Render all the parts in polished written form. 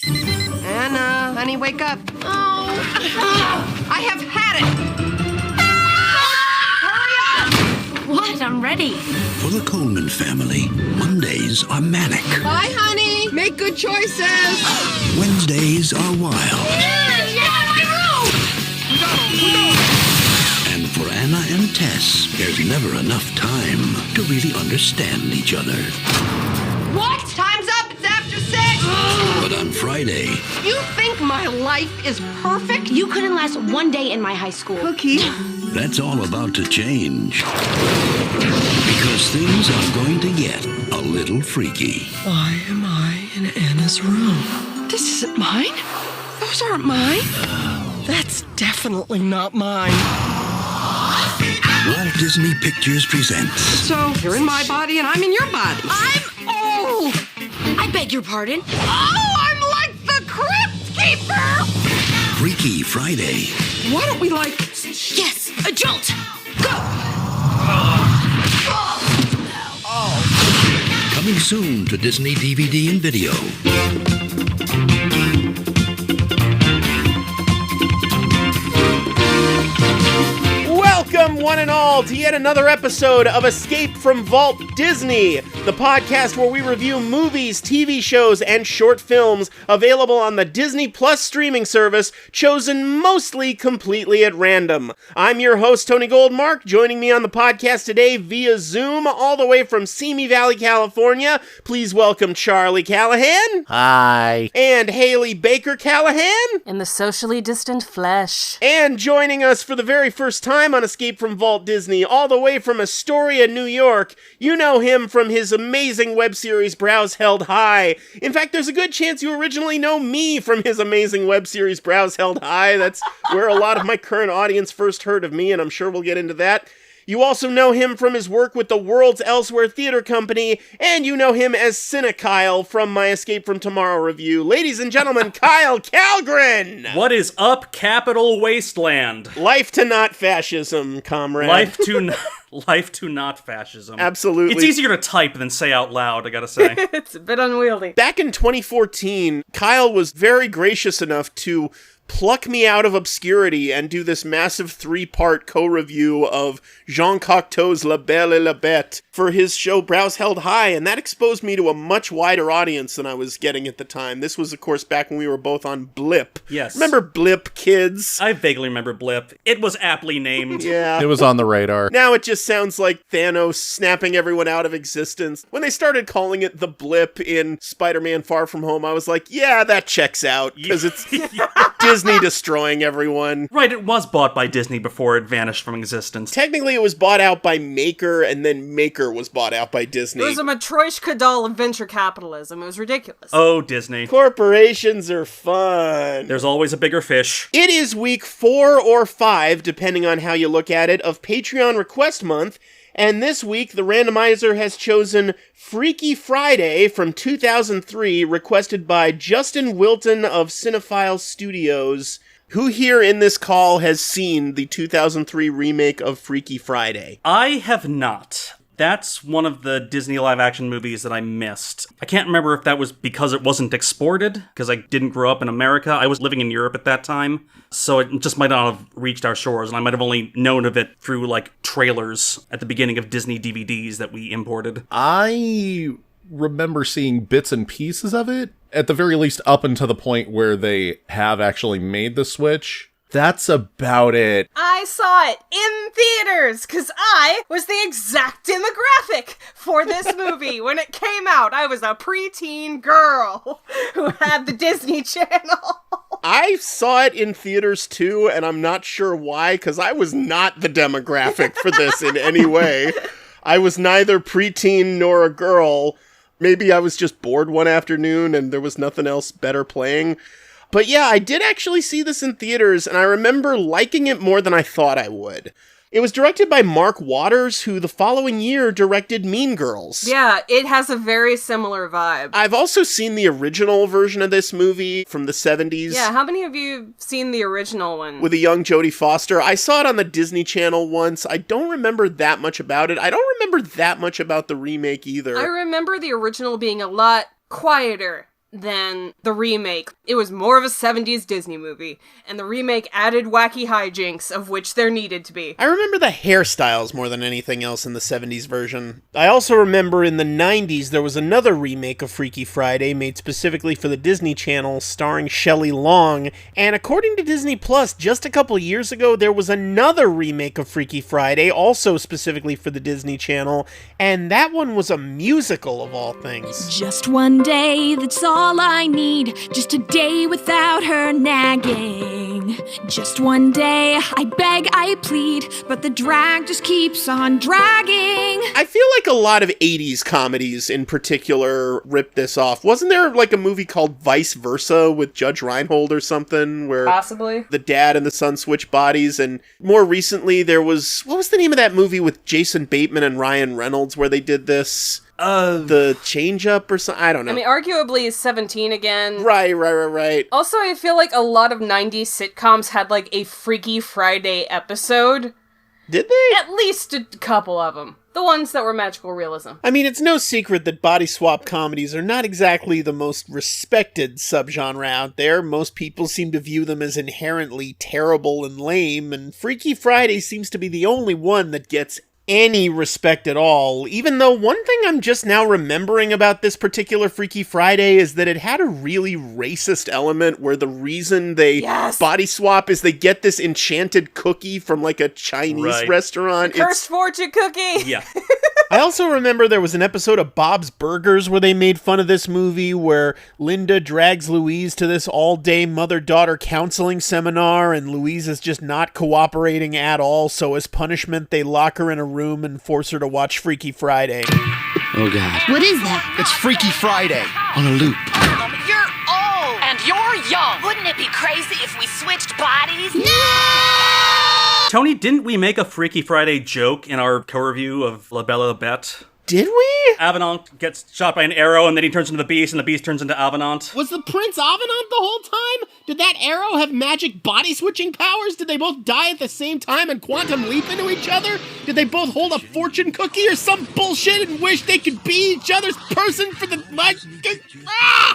Anna, honey, wake up. Oh, I have had it. Hurry up! What? I'm ready. For the Coleman family, Mondays are manic. Bye, honey. Make good choices. Wednesdays are wild. And for Anna and Tess, there's never enough time to really understand each other. What? Time's up. It's after 6. But on Friday, You think my life is perfect? You couldn't last one day in my high school. Cookie. that's all about to change. Because things are going to get a little freaky. Why am I in Anna's room? This isn't mine. Those aren't mine. That's definitely not mine. Walt Disney Pictures presents. So, you're in my body and I'm in your body. I'm old! I beg your pardon? Oh, I'm like the Crypt Keeper! Freaky Friday. Why don't we, Yes, a jolt! go? Coming soon to Disney DVD and video. Welcome, one and all, to yet another episode of Escape from Walt Disney, the podcast where we review movies, TV shows, and short films available on the Disney Plus streaming service, chosen mostly completely at random. I'm your host, Tony Goldmark. Joining me on the podcast today via Zoom, all the way from Simi Valley, California, please welcome Charlie Callahan. Hi. And Haley Baker Callahan. In the socially distant flesh. And joining us for the very first time on Escape from Walt Disney, all the way from Astoria, New York, you know him from his amazing web series, Brows Held High. In fact, there's a good chance you originally know me from his amazing web series, Brows Held High. That's where a lot of my current audience first heard of me, and I'm sure we'll get into that. You also know him from his work with the Worlds Elsewhere Theater Company, and you know him as Cine-Kyle from my Escape from Tomorrow review. Ladies and gentlemen, Kyle Kallgren! What is up, Capital Wasteland? Life to not fascism, comrade. Life to not fascism. Absolutely. It's easier to type than say out loud, I gotta say. It's a bit unwieldy. Back in 2014, Kyle was very gracious enough to pluck me out of obscurity and do this massive 3-part co-review of Jean Cocteau's La Belle et la Bête for his show Brows Held High, and that exposed me to a much wider audience than I was getting at the time. This was, of course, back when we were both on Blip. Yes. Remember Blip, kids? I vaguely remember Blip. It was aptly named. Yeah. It was on the radar. Now it just sounds like Thanos snapping everyone out of existence. When they started calling it the Blip in Spider-Man Far From Home, I was like, yeah, that checks out, because it's Disney destroying everyone. Right, it was bought by Disney before it vanished from existence. Technically, it was bought out by Maker, and then Maker was bought out by Disney. It was a Matryoshka doll of venture capitalism. It was ridiculous. Oh, Disney. Corporations are fun. There's always a bigger fish. It is week 4 or 5, depending on how you look at it, of Patreon Request Month, and this week the randomizer has chosen Freaky Friday from 2003, requested by Justin Wilton of Cinephile Studios. Who here in this call has seen the 2003 remake of Freaky Friday? I have not. That's one of the Disney live-action movies that I missed. I can't remember if that was because it wasn't exported, because I didn't grow up in America. I was living in Europe at that time, so it just might not have reached our shores, and I might have only known of it through, trailers at the beginning of Disney DVDs that we imported. I remember seeing bits and pieces of it, at the very least up until the point where they have actually made the switch. That's about it. I saw it in theaters because I was the exact demographic for this movie. When it came out, I was a preteen girl who had the Disney Channel. I saw it in theaters too, and I'm not sure why, because I was not the demographic for this in any way. I was neither preteen nor a girl. Maybe I was just bored one afternoon and there was nothing else better playing. But yeah, I did actually see this in theaters, and I remember liking it more than I thought I would. It was directed by Mark Waters, who the following year directed Mean Girls. Yeah, it has a very similar vibe. I've also seen the original version of this movie from the 70s. Yeah, how many of you have seen the original one? With a young Jodie Foster. I saw it on the Disney Channel once. I don't remember that much about it. I don't remember that much about the remake either. I remember the original being a lot quieter than the remake. It was more of a 70s Disney movie, and the remake added wacky hijinks, of which there needed to be. I remember the hairstyles more than anything else in the 70s version. I also remember in the 90s there was another remake of Freaky Friday made specifically for the Disney Channel starring Shelley Long, and according to Disney Plus, just a couple years ago there was another remake of Freaky Friday, also specifically for the Disney Channel, and that one was a musical of all things. Just one day, that's all I need. Just a day without her nagging. Just one day, I beg, I plead, but the drag just keeps on dragging. I feel like a lot of 80s comedies in particular ripped this off. Wasn't there like a movie called Vice Versa with Judge Reinhold or something where Possibly. the dad and the son switch bodies? And more recently there was, what was the name of that movie with Jason Bateman and Ryan Reynolds where they did this? The Change Up or something? I don't know. I mean, arguably 17 again. Right. Also, I feel like a lot of 90s sitcoms had like a Freaky Friday episode. Did they? At least a couple of them. The ones that were magical realism. I mean, it's no secret that body swap comedies are not exactly the most respected subgenre out there. Most people seem to view them as inherently terrible and lame, and Freaky Friday seems to be the only one that gets any respect at all, even though one thing I'm just now remembering about this particular Freaky Friday is that it had a really racist element where the reason they body swap is they get this enchanted cookie from like a Chinese restaurant. Cursed fortune cookie! Yeah. I also remember there was an episode of Bob's Burgers where they made fun of this movie where Linda drags Louise to this all-day mother-daughter counseling seminar and Louise is just not cooperating at all, so as punishment they lock her in a room and force her to watch Freaky Friday. Oh, God. What is that? It's Freaky Friday. On a loop. You're old. And you're young. Wouldn't it be crazy if we switched bodies? No! Tony, didn't we make a Freaky Friday joke in our co-review of La Belle Bête? Did we? Avenant gets shot by an arrow, and then he turns into the Beast, and the Beast turns into Avenant. Was the Prince Avenant the whole time? Did that arrow have magic body-switching powers? Did they both die at the same time and quantum leap into each other? Did they both hold a fortune cookie or some bullshit and wish they could be each other's person for the...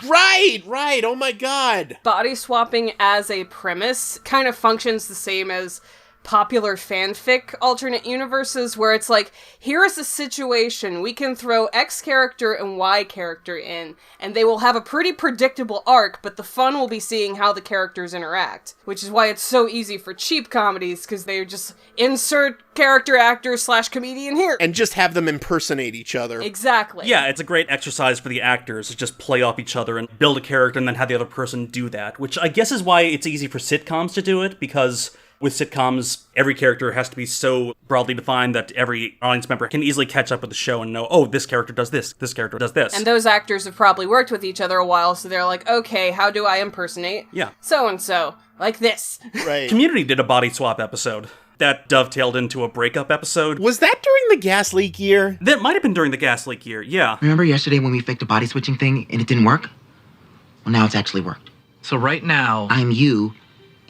Right, oh my god. Body swapping as a premise kind of functions the same as popular fanfic alternate universes where it's like, here is a situation, we can throw X character and Y character in, and they will have a pretty predictable arc, but the fun will be seeing how the characters interact. Which is why it's so easy for cheap comedies, because they just insert character actor / comedian here. And just have them impersonate each other. Exactly. Yeah, it's a great exercise for the actors to just play off each other and build a character and then have the other person do that, which I guess is why it's easy for sitcoms to do it, because with sitcoms, every character has to be so broadly defined that every audience member can easily catch up with the show and know, oh, this character does this character does this. And those actors have probably worked with each other a while, so they're like, okay, how do I impersonate so-and-so? Like this. Right. Community did a body swap episode that dovetailed into a breakup episode. Was that during the gas leak year? That might have been during the gas leak year, yeah. Remember yesterday when we faked a body switching thing and it didn't work? Well, now it's actually worked. So right now, I'm you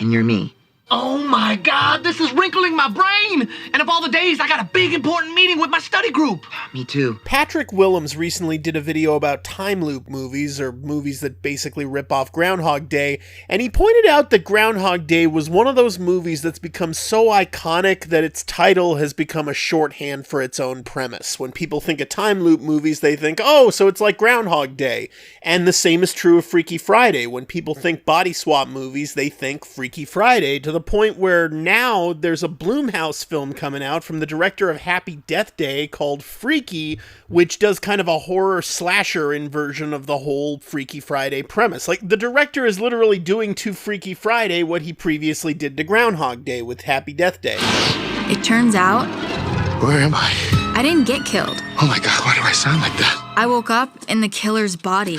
and you're me. oh my God, this is wrinkling my brain. And of all the days, I got a big important meeting with my study group. Me too. Patrick Willems recently did a video about time loop movies, or movies that basically rip off Groundhog Day, and he pointed out that Groundhog Day was one of those movies that's become so iconic that its title has become a shorthand for its own premise. When people think of time loop movies, they think, oh, so it's like Groundhog Day. And the same is true of Freaky Friday. When people think body swap movies, they think Freaky Friday, to the point where now there's a Blumhouse film coming out from the director of Happy Death Day called Freaky, which does kind of a horror slasher inversion of the whole Freaky Friday premise. Like, the director is literally doing to Freaky Friday what he previously did to Groundhog Day with Happy Death Day. It turns out, Where am I? I didn't get killed. Oh my God, why do I sound like that? I woke up in the killer's body.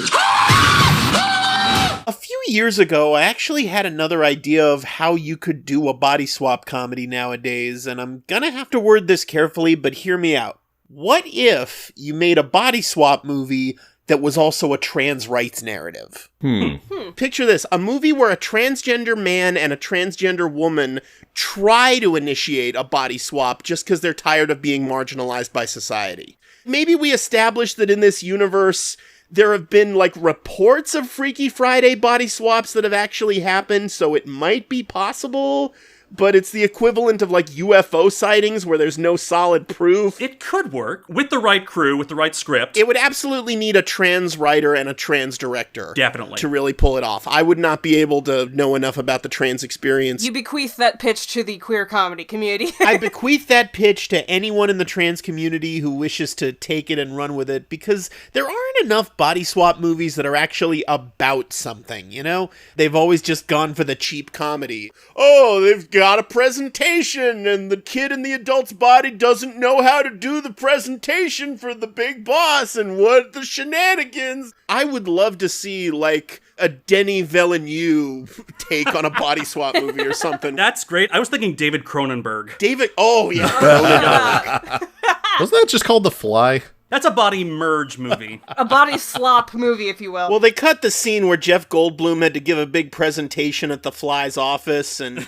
A few years ago, I actually had another idea of how you could do a body swap comedy nowadays, and I'm gonna have to word this carefully, but hear me out. What if you made a body swap movie that was also a trans rights narrative? Picture this, a movie where a transgender man and a transgender woman try to initiate a body swap just because they're tired of being marginalized by society. Maybe we establish that in this universe, There have been, like, reports of Freaky Friday body swaps that have actually happened, so it might be possible, but it's the equivalent of, like, UFO sightings where there's no solid proof. It could work with the right crew, with the right script. It would absolutely need a trans writer and a trans director. Definitely. To really pull it off. I would not be able to know enough about the trans experience. You bequeath that pitch to the queer comedy community. I bequeath that pitch to anyone in the trans community who wishes to take it and run with it, because there aren't enough body swap movies that are actually about something, you know? They've always just gone for the cheap comedy. Oh, they've got a presentation, and the kid in the adult's body doesn't know how to do the presentation for the big boss, and what the shenanigans. I would love to see, like, a Denis Villeneuve take on a body swap movie or something. That's great. I was thinking David Cronenberg. Oh, yeah. Cronenberg. Wasn't that just called The Fly? That's a body merge movie. A body slop movie, if you will. Well, they cut the scene where Jeff Goldblum had to give a big presentation at the Fly's office, and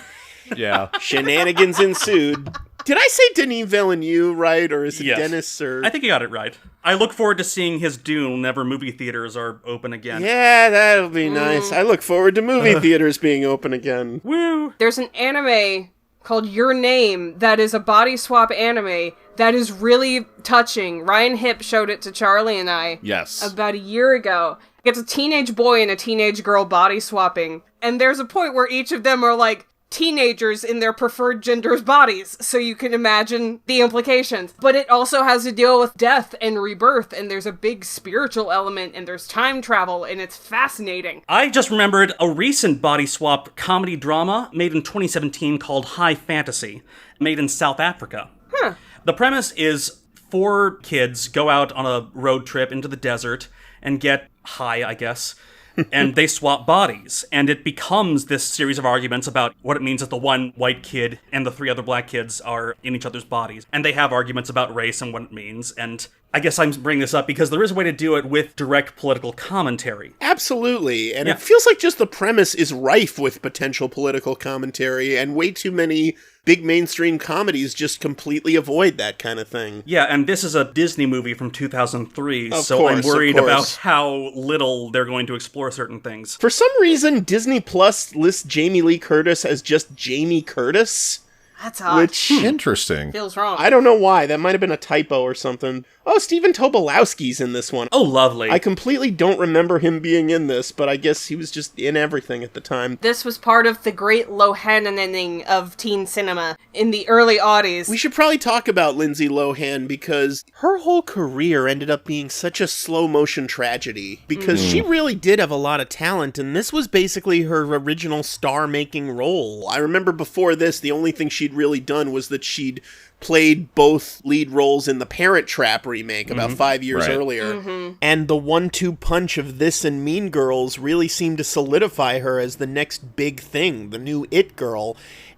yeah, shenanigans ensued. Did I say Denis Villeneuve right, or is it Dennis? Or I think you got it right. I look forward to seeing his Dune whenever movie theaters are open again. Yeah, that'll be nice. I look forward to movie theaters being open again. Woo! There's an anime called Your Name that is a body swap anime that is really touching. Ryan Hipp showed it to Charlie and I about a year ago. It's a teenage boy and a teenage girl body swapping, and there's a point where each of them are like teenagers in their preferred gender's bodies, so you can imagine the implications. But it also has to deal with death and rebirth, and there's a big spiritual element, and there's time travel, and it's fascinating. I just remembered a recent body swap comedy drama made in 2017 called High Fantasy, made in South Africa. The premise is 4 kids go out on a road trip into the desert and get high, I guess, and they swap bodies, and it becomes this series of arguments about what it means that the one white kid and the 3 other black kids are in each other's bodies, and they have arguments about race and what it means, and I guess I'm bringing this up because there is a way to do it with direct political commentary. Absolutely, and it feels like just the premise is rife with potential political commentary, and way too many big mainstream comedies just completely avoid that kind of thing. Yeah, and this is a Disney movie from 2003, so I'm worried about how little they're going to explore certain things. For some reason, Disney Plus lists Jamie Lee Curtis as just Jamie Curtis. That's odd. Which interesting. Feels wrong. I don't know why. That might have been a typo or something. Oh, Stephen Tobolowsky's in this one. Oh, lovely. I completely don't remember him being in this, but I guess he was just in everything at the time. This was part of the great Lohanening of teen cinema in the early aughties. We should probably talk about Lindsay Lohan because her whole career ended up being such a slow-motion tragedy because she really did have a lot of talent, and this was basically her original star-making role. I remember before this, the only thing she'd really done was that she'd played both lead roles in the Parent Trap remake about 5 years earlier. And the 1-2 punch of this and Mean Girls really seemed to solidify her as the next big thing, the new it girl.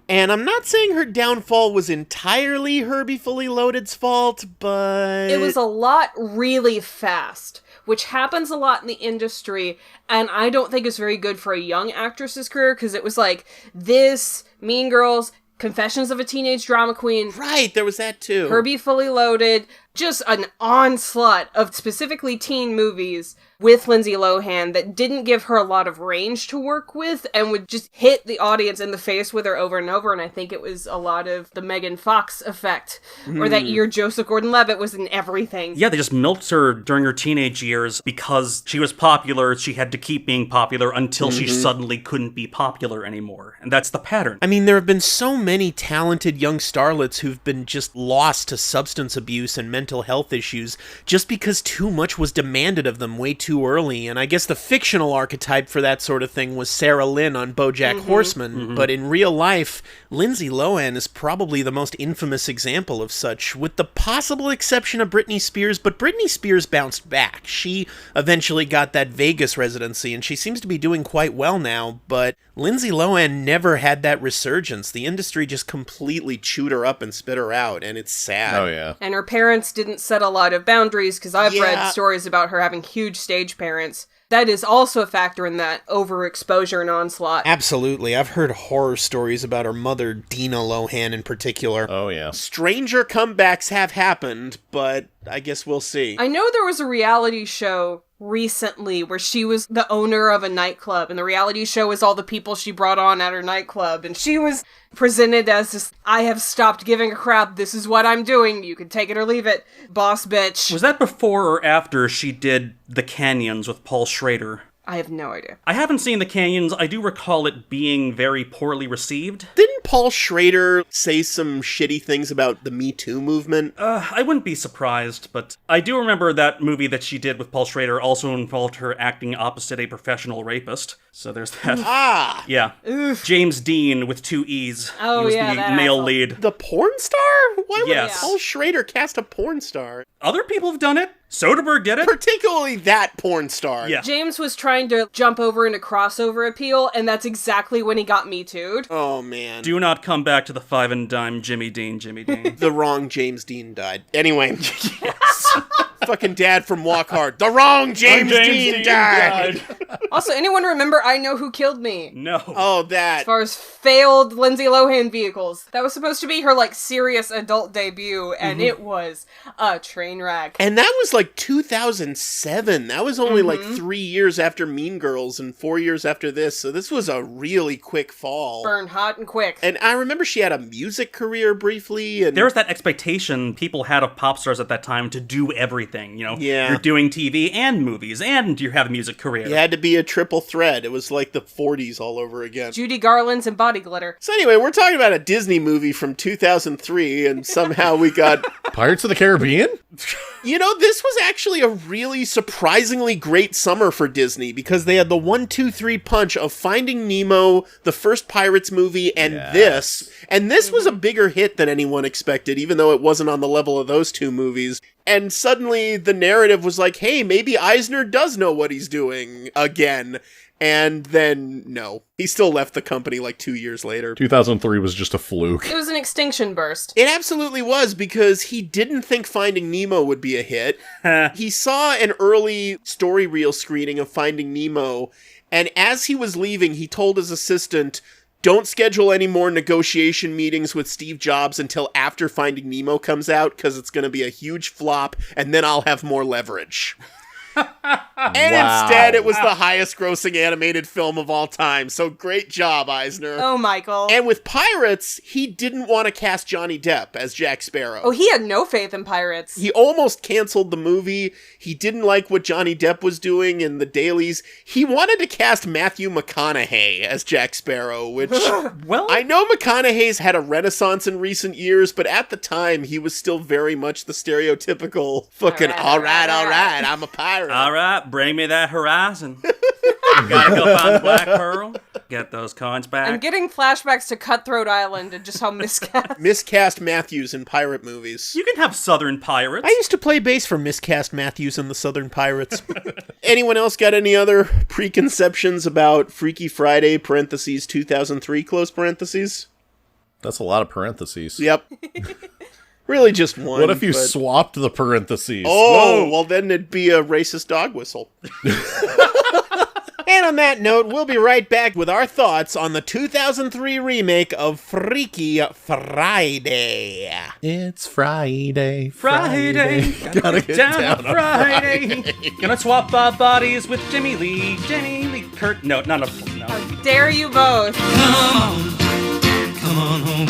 And I'm not saying her downfall was entirely Herbie Fully Loaded's fault, but it was a lot really fast, which happens a lot in the industry, and I don't think it's very good for a young actress's career, because it was like this, Mean Girls, Confessions of a Teenage Drama Queen. Right, there was that too. Herbie Fully Loaded. Just an onslaught of specifically teen movies with Lindsay Lohan that didn't give her a lot of range to work with and would just hit the audience in the face with her over and over. And I think it was a lot of the Megan Fox effect. Or that year Joseph Gordon-Levitt was in everything. Yeah, they just milked her during her teenage years because she was popular. She had to keep being popular until she suddenly couldn't be popular anymore. And that's the pattern. I mean, there have been so many talented young starlets who've been just lost to substance abuse and mental health issues just because too much was demanded of them way too early. And I guess the fictional archetype for that sort of thing was Sarah Lynn on BoJack Horseman. But in real life, Lindsay Lohan is probably the most infamous example of such, with the possible exception of Britney Spears. But Britney Spears bounced back. She eventually got that Vegas residency, and she seems to be doing quite well now. But Lindsay Lohan never had that resurgence. The industry just completely chewed her up and spit her out, and it's sad. Oh, yeah. And her parents didn't set a lot of boundaries, because I've read stories about her having huge stage parents. That is also a factor in that overexposure and onslaught. Absolutely. I've heard horror stories about her mother, Dina Lohan, in particular. Oh, yeah. Stranger comebacks have happened, but I guess we'll see. I know there was a reality show recently where she was the owner of a nightclub, and the reality show was all the people she brought on at her nightclub, and she was presented as this, I have stopped giving a crap, this is what I'm doing, you can take it or leave it, boss bitch. Was that before or after she did The Canyons with Paul Schrader? I have no idea. I haven't seen The Canyons. I do recall it being very poorly received. Didn't Paul Schrader say some shitty things about the Me Too movement? I wouldn't be surprised, but I do remember that movie that she did with Paul Schrader also involved her acting opposite a professional rapist. So there's that. Ah! Yeah. Oof. James Dean with 2 E's. Oh, he was yeah, the that male asshole. lead. The porn star? Why would Yes. Paul Schrader cast a porn star? Other people have done it. Soderbergh did it. Particularly that porn star. Yeah. James was trying to jump over into crossover appeal, and that's exactly when he got Me Too'd. Oh, man. Do not come back to the 5 and dime Jimmy Dean. The wrong James Dean died. Anyway. Fucking dad from Walk Hard. The wrong James Dean died. Also, anyone remember I Know Who Killed Me? No. Oh, that. As far as failed Lindsay Lohan vehicles. That was supposed to be her, like, serious adult debut, and it was a train wreck. And that was like 2007. That was only like 3 years after Mean Girls and 4 years after this. So this was a really quick fall. Burned hot and quick. And I remember she had a music career briefly. And There was that expectation people had of pop stars at that time to do everything. You know, Yeah. you're doing TV and movies, and you have a music career. you had to be a triple threat. It was like the 40s all over again. Judy Garland's and Body Glitter. So anyway, we're talking about a Disney movie from 2003, and somehow we got... Pirates of the Caribbean? You know, this was actually a really surprisingly great summer for Disney because they had the 1-2-3 punch of Finding Nemo, the first Pirates movie, and this. And this was a bigger hit than anyone expected, even though it wasn't on the level of those two movies. And suddenly the narrative was like, hey, maybe Eisner does know what he's doing again. And then, no. He still left the company like 2 years later. 2003 was just a fluke. It was an extinction burst. It absolutely was, because he didn't think Finding Nemo would be a hit. He saw an early story reel screening of Finding Nemo, and as he was leaving, he told his assistant, don't schedule any more negotiation meetings with Steve Jobs until after Finding Nemo comes out, because it's going to be a huge flop, and then I'll have more leverage. And instead, it was the highest grossing animated film of all time. So great job, Eisner. Oh, Michael. And with Pirates, he didn't want to cast Johnny Depp as Jack Sparrow. Oh, he had no faith in pirates. He almost canceled the movie. He didn't like what Johnny Depp was doing in the dailies. He wanted to cast Matthew McConaughey as Jack Sparrow, which... Well, I know McConaughey's had a renaissance in recent years, but at the time, he was still very much the stereotypical fucking, all right, I'm a pirate. all right, bring me that horizon. Gotta go find the Black Pearl. Get those coins back. I'm getting flashbacks to Cutthroat Island and just how miscast. Miscast Matthews in pirate movies. You can have Southern pirates. I used to play bass for Miscast Matthews and the Southern Pirates. Anyone else got any other preconceptions about Freaky Friday, parentheses, 2003, close parentheses? That's a lot of parentheses. Yep. Really just one. What if you swapped the parentheses? Oh, well then it'd be a racist dog whistle. And on that note, we'll be right back with our thoughts on the 2003 remake of Freaky Friday. It's Friday. Friday. Gotta get down on Friday. Gonna swap our bodies with Jimmy Lee Curtis. No, not a. No. How dare you both? Come on home.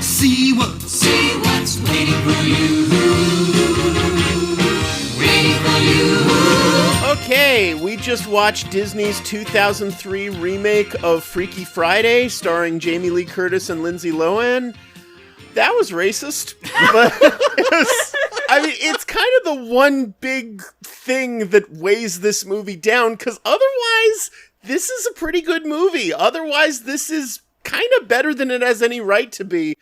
See what's waiting for you. Waiting for you. Okay, we just watched Disney's 2003 remake of Freaky Friday, starring Jamie Lee Curtis and Lindsay Lohan. That was racist, but it's kind of the one big thing that weighs this movie down, because otherwise, this is a pretty good movie. Otherwise, this is kind of better than it has any right to be.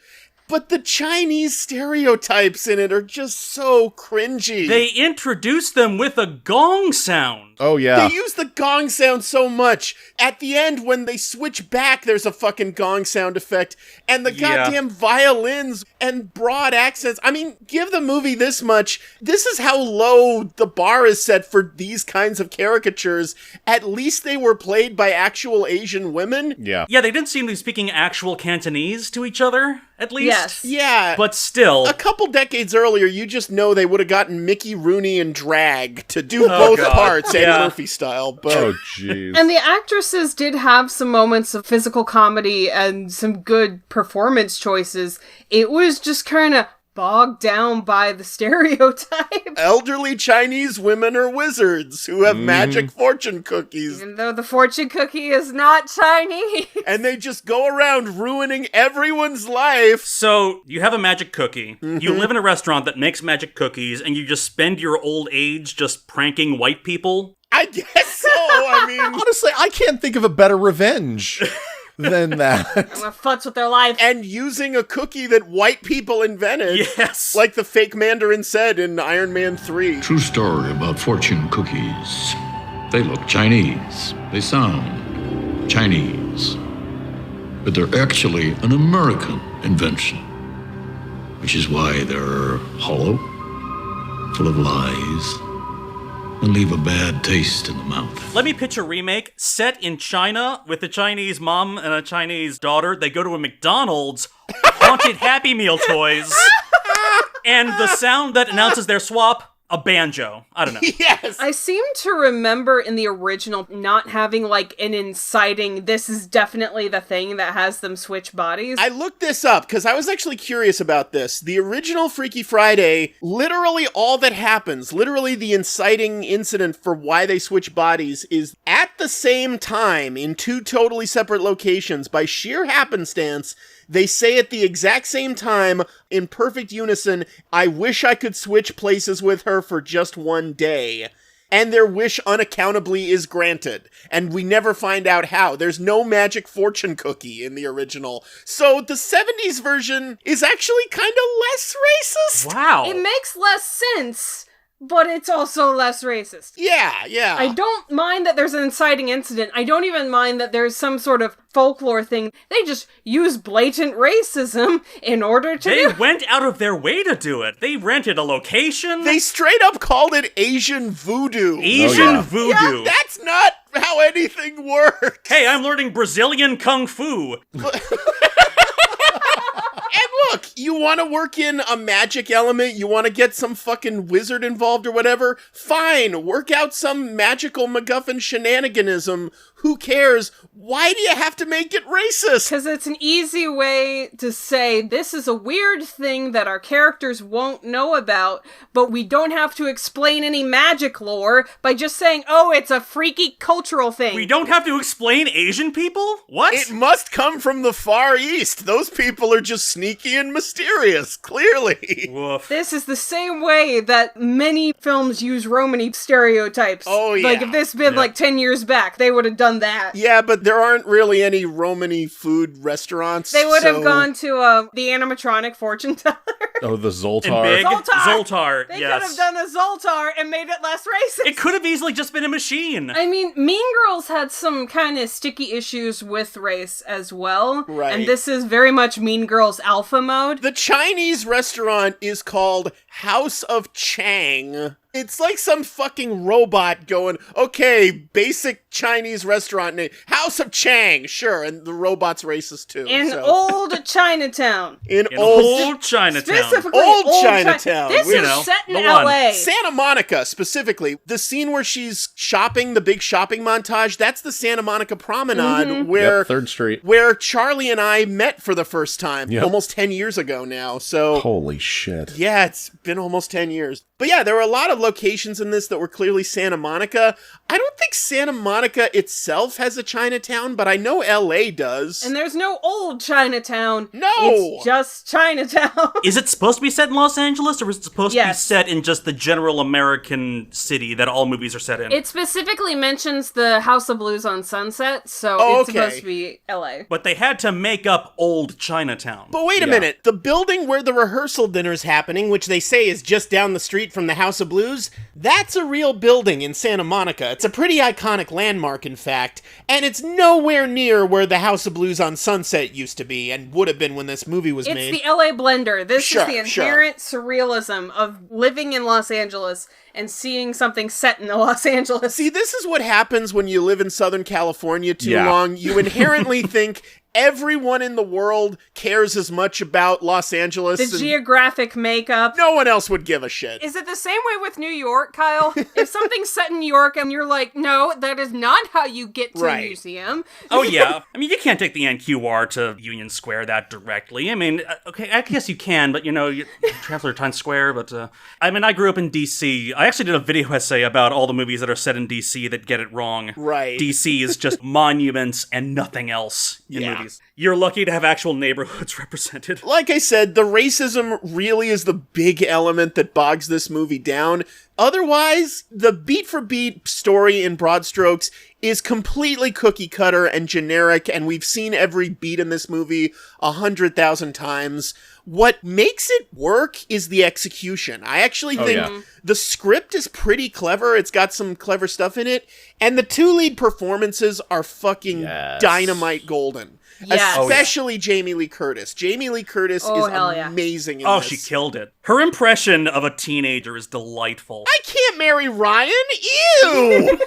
But the Chinese stereotypes in it are just so cringy. They introduced them with a gong sound. Oh, yeah. They use the gong sound so much. At the end, when they switch back, there's a fucking gong sound effect. And the goddamn violins and broad accents. I mean, give the movie this much. This is how low the bar is set for these kinds of caricatures. At least they were played by actual Asian women. Yeah. Yeah, they didn't seem to be speaking actual Cantonese to each other. at least. Yes. Yeah. But still. A couple decades earlier, you just know they would have gotten Mickey Rooney and drag to do both parts, Eddie Murphy style. But... Oh, jeez. And the actresses did have some moments of physical comedy and some good performance choices. It was just kind of bogged down by the stereotype. Elderly Chinese women are wizards who have magic fortune cookies. Even though the fortune cookie is not Chinese. And they just go around ruining everyone's life. So, you have a magic cookie. You live in a restaurant that makes magic cookies, and you just spend your old age just pranking white people? I guess so. I mean... Honestly, I can't think of a better revenge than that. I'm gonna futz with their life. And using a cookie that white people invented. Yes. Like the fake Mandarin said in Iron Man 3. True story about fortune cookies. They look Chinese. They sound Chinese. But they're actually an American invention. Which is why they're hollow, full of lies, and leave a bad taste in the mouth. Let me pitch a remake set in China with a Chinese mom and a Chinese daughter. They go to a McDonald's, haunted Happy Meal toys, and the sound that announces their swap, a banjo. I don't know. Yes! I seem to remember in the original not having like an inciting, this is definitely the thing that has them switch bodies. I looked this up because I was actually curious about this. The original Freaky Friday, literally all that happens, literally the inciting incident for why they switch bodies is at the same time in two totally separate locations by sheer happenstance. They say at the exact same time, in perfect unison, I wish I could switch places with her for just one day. And their wish unaccountably is granted. And we never find out how. There's no magic fortune cookie in the original. So the 70s version is actually kind of less racist. Wow. It makes less sense, but it's also less racist. Yeah. I don't mind that there's an inciting incident. I don't even mind that there's some sort of folklore thing. They just use blatant racism in order to They went out of their way to do it. They rented a location. They straight up called it Asian voodoo. Asian voodoo. Yeah, that's not how anything works. Hey, I'm learning Brazilian Kung Fu. And look, you want to work in a magic element, you want to get some fucking wizard involved or whatever, fine, work out some magical MacGuffin shenaniganism. Who cares? Why do you have to make it racist? Because it's an easy way to say, this is a weird thing that our characters won't know about, but we don't have to explain any magic lore by just saying, oh, it's a freaky cultural thing. We don't have to explain Asian people? What? It must come from the Far East. Those people are just sneaky and mysterious, clearly. Woof. This is the same way that many films use Romany stereotypes. Oh, yeah. Like, if this been like 10 years back, they would have done that. Yeah, but there aren't really any Romany food restaurants. They would have gone to the animatronic fortune teller. Oh, the Zoltar. And big Zoltar. They yes. could have done a Zoltar and made it less racist. It could have easily just been a machine. I mean, Mean Girls had some kind of sticky issues with race as well. Right. And this is very much Mean Girls alpha mode. The Chinese restaurant is called House of Chang. It's like some fucking robot going, okay, basic Chinese restaurant name. House of Chang, sure, and the robot's racist too. In old Chinatown. In old Chinatown. Specifically old Chinatown. This You is know, set in the one. LA. Santa Monica, specifically. The scene where she's shopping, the big shopping montage, that's the Santa Monica Promenade where... Yep, 3rd Street. Where Charlie and I met for the first time, Yep. almost 10 years ago now, so... Holy shit. Yeah, it's been almost 10 years. But yeah, there were a lot of locations in this that were clearly Santa Monica. I don't think Santa Monica itself has a Chinatown, but I know LA does. And there's no old Chinatown. No! It's just Chinatown. Is it supposed to be set in Los Angeles, or is it supposed to be Yes. set in just the general American city that all movies are set in? It specifically mentions the House of Blues on Sunset, so it's supposed to be LA. But they had to make up old Chinatown. But wait a minute, the building where the rehearsal dinner's happening, which they say is just down the street from the House of Blues, that's a real building in Santa Monica. It's a pretty iconic landmark, in fact, and it's nowhere near where the House of Blues on Sunset used to be, and would have been when this movie was made. It's the LA blender. This Sure, is the inherent surrealism of living in Los Angeles and seeing something set in Los Angeles. See, this is what happens when you live in Southern California too Yeah. long. You inherently think everyone in the world cares as much about Los Angeles. The geographic makeup. No one else would give a shit. Is it the same way with New York, Kyle? If something's set in New York and you're like, no, that is not how you get to a museum. Oh, yeah. I mean, you can't take the NQR to Union Square that directly. I mean, okay, I guess you can, but, you travel to Times Square, but, I mean, I grew up in D.C. I actually did a video essay about all the movies that are set in D.C. that get it wrong. Right. D.C. is just monuments and nothing else in movies. You're lucky to have actual neighborhoods represented. Like I said, the racism really is the big element that bogs this movie down. Otherwise, the beat-for-beat story in broad strokes is completely cookie-cutter and generic, and we've seen every beat in this movie 100,000 times. What makes it work is the execution. I actually think the script is pretty clever. It's got some clever stuff in it, and the two lead performances are fucking dynamite golden. Yes. Especially Jamie Lee Curtis. Jamie Lee Curtis is amazing in this. She killed it. Her impression of a teenager is delightful. I can't marry Ryan. Ew!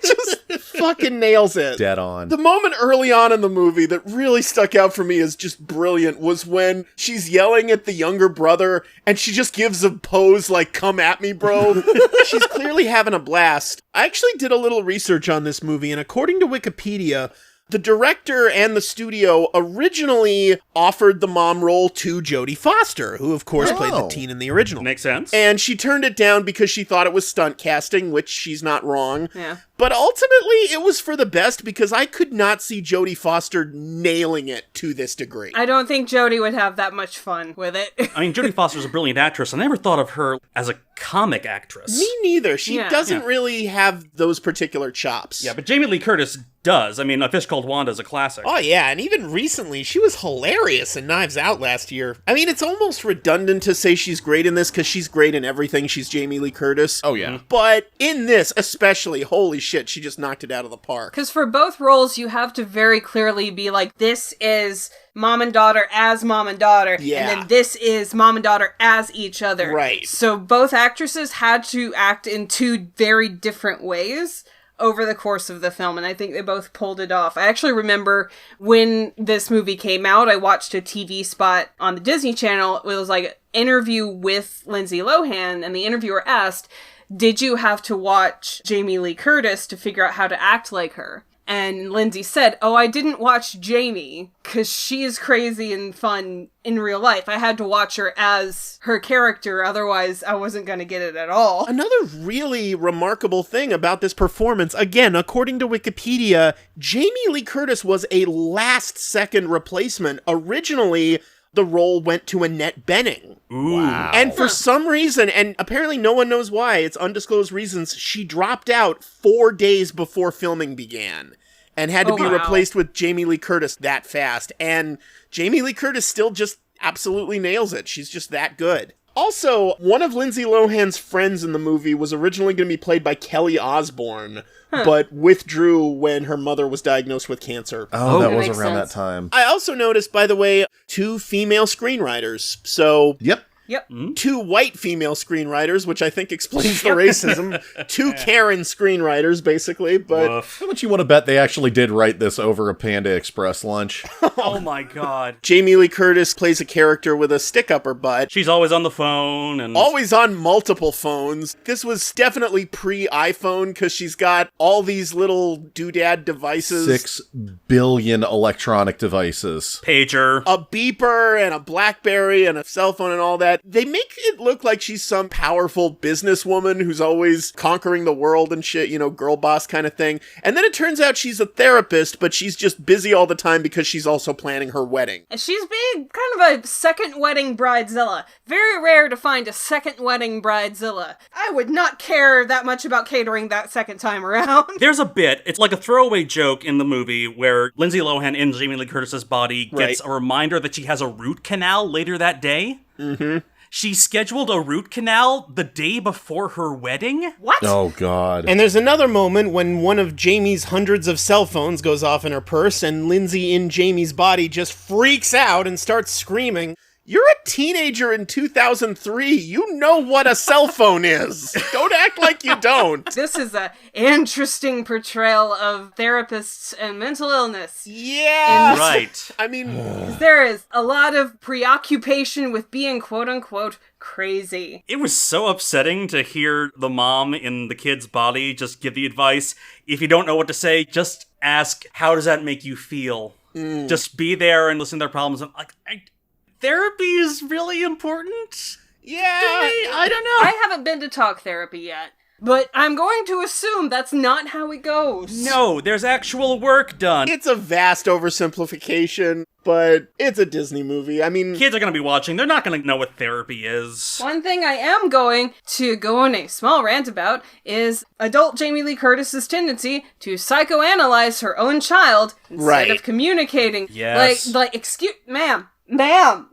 Just fucking nails it. Dead on. The moment early on in the movie that really stuck out for me as just brilliant was when she's yelling at the younger brother and she just gives a pose like, come at me, bro. She's clearly having a blast. I actually did a little research on this movie, and according to Wikipedia, the director and the studio originally offered the mom role to Jodie Foster, who of course played the teen in the original. Makes sense. And she turned it down because she thought it was stunt casting, which she's not wrong. Yeah. But ultimately, it was for the best because I could not see Jodie Foster nailing it to this degree. I don't think Jodie would have that much fun with it. I mean, Jodie Foster's a brilliant actress. I never thought of her as a comic actress. Me neither. She doesn't really have those particular chops. Yeah, but Jamie Lee Curtis does. I mean, A Fish Called Wanda is a classic. Oh, yeah, and even recently, she was hilarious in Knives Out last year. I mean, it's almost redundant to say she's great in this, because she's great in everything. She's Jamie Lee Curtis. Oh, yeah. But in this, especially, holy shit, she just knocked it out of the park. Because for both roles, you have to very clearly be like, this is mom and daughter as mom and daughter, and then this is mom and daughter as each other. Right. So both actresses had to act in two very different ways over the course of the film, and I think they both pulled it off. I actually remember when this movie came out, I watched a TV spot on the Disney Channel. It was like an interview with Lindsay Lohan, and the interviewer asked, did you have to watch Jamie Lee Curtis to figure out how to act like her? And Lindsay said, oh, I didn't watch Jamie because she is crazy and fun in real life. I had to watch her as her character, otherwise I wasn't going to get it at all. Another really remarkable thing about this performance, again, according to Wikipedia, Jamie Lee Curtis was a last-second replacement. Originally, the role went to Annette Bening. Ooh. Wow. And for some reason, and apparently no one knows why, it's undisclosed reasons, she dropped out 4 days before filming began and had to be replaced with Jamie Lee Curtis that fast. And Jamie Lee Curtis still just absolutely nails it. She's just that good. Also, one of Lindsay Lohan's friends in the movie was originally going to be played by Kelly Osbourne, but withdrew when her mother was diagnosed with cancer. Oh, that was around that time. I also noticed, by the way, 2 female screenwriters. So, Yep. Yep. 2 white female screenwriters, which I think explains the racism. 2 Karen screenwriters, basically. But how much you want to bet they actually did write this over a Panda Express lunch? Oh my god. Jamie Lee Curtis plays a character with a stick up her butt. She's always on the phone and always on multiple phones. This was definitely pre-iPhone because she's got all these little doodad devices. 6 billion electronic devices. Pager. A beeper and a BlackBerry and a cell phone and all that. They make it look like she's some powerful businesswoman who's always conquering the world and shit, girl boss kind of thing. And then it turns out she's a therapist, but she's just busy all the time because she's also planning her wedding. And she's being kind of a second wedding bridezilla. Very rare to find a second wedding bridezilla. I would not care that much about catering that second time around. There's a bit, it's like a throwaway joke in the movie where Lindsay Lohan in Jamie Lee Curtis's body gets a reminder that she has a root canal later that day. Mm-hmm. She scheduled a root canal the day before her wedding? What? Oh, God. And there's another moment when one of Jamie's hundreds of cell phones goes off in her purse, and Lindsay in Jamie's body just freaks out and starts screaming. You're a teenager in 2003. You know what a cell phone is. Don't act like you don't. This is an interesting portrayal of therapists and mental illness. Yeah. Right. I mean, there is a lot of preoccupation with being quote-unquote crazy. It was so upsetting to hear the mom in the kid's body just give the advice, if you don't know what to say, just ask, how does that make you feel? Just be there and listen to their problems. I'm like, therapy is really important? Yeah. I don't know. I haven't been to talk therapy yet, but I'm going to assume that's not how it goes. No, there's actual work done. It's a vast oversimplification, but it's a Disney movie. I mean, kids are going to be watching. They're not going to know what therapy is. One thing I am going to go on a small rant about is adult Jamie Lee Curtis's tendency to psychoanalyze her own child instead of communicating. Yes. Like, excuse, ma'am,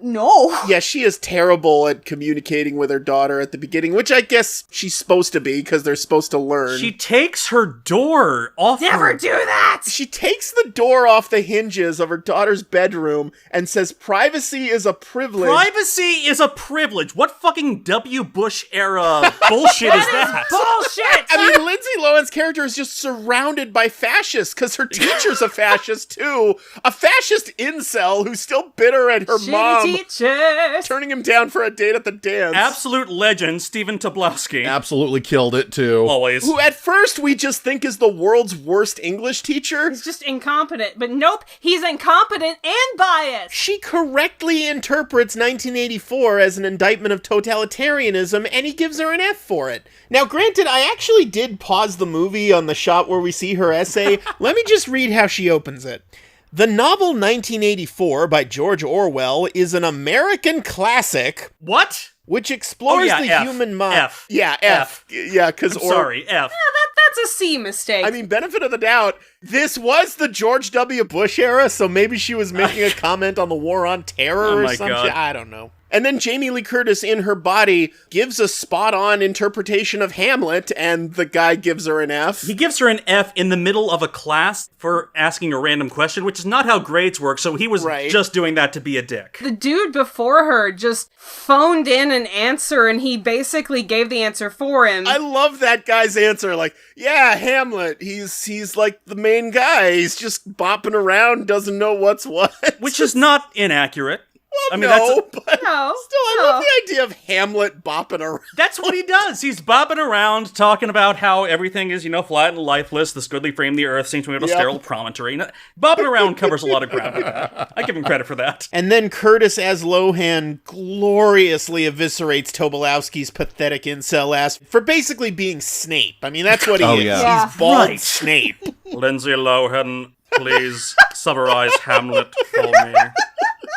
no. Yeah, she is terrible at communicating with her daughter at the beginning, which I guess she's supposed to be because they're supposed to learn. She takes her door off. Never do that! She takes the door off the hinges of her daughter's bedroom and says privacy is a privilege. Privacy is a privilege. What fucking W. Bush era bullshit is that? Bullshit! I mean, Lindsay Lohan's character is just surrounded by fascists because her teacher's a fascist too. A fascist incel who's still bitter at her mom teachers turning him down for a date at the dance. Absolute legend, Stephen Tobolowsky. Absolutely killed it too. Always. Who at first we just think is the world's worst English teacher. He's just incompetent, but nope, he's incompetent and biased. She correctly interprets 1984 as an indictment of totalitarianism, and he gives her an F for it. Now, granted, I actually did pause the movie on the shot where we see her essay. Let me just read how she opens it. The novel 1984 by George Orwell is an American classic. What? Which explores the F. human mind. F. Yeah, F. Yeah, because sorry, F. Yeah, that's a C mistake. I mean, benefit of the doubt, this was the George W. Bush era, so maybe she was making a comment on the war on terror or some shit. I don't know. And then Jamie Lee Curtis in her body gives a spot-on interpretation of Hamlet, and the guy gives her an F. He gives her an F in the middle of a class for asking a random question, which is not how grades work, so he was just doing that to be a dick. The dude before her just phoned in an answer, and he basically gave the answer for him. I love that guy's answer, like, yeah, Hamlet, he's like the main guy, he's just bopping around, doesn't know what's what. Which is not inaccurate. Well, I mean, I love the idea of Hamlet bopping around. That's what he does. He's bopping around, talking about how everything is, flat and lifeless. This goodly frame, the earth, seems to be a sterile promontory. Bopping around covers a lot of ground. I give him credit for that. And then Curtis as Lohan gloriously eviscerates Tobolowsky's pathetic incel ass for basically being Snape. I mean, that's what he is. Yeah. He's bald Snape. Lindsay Lohan, please summarize Hamlet for me.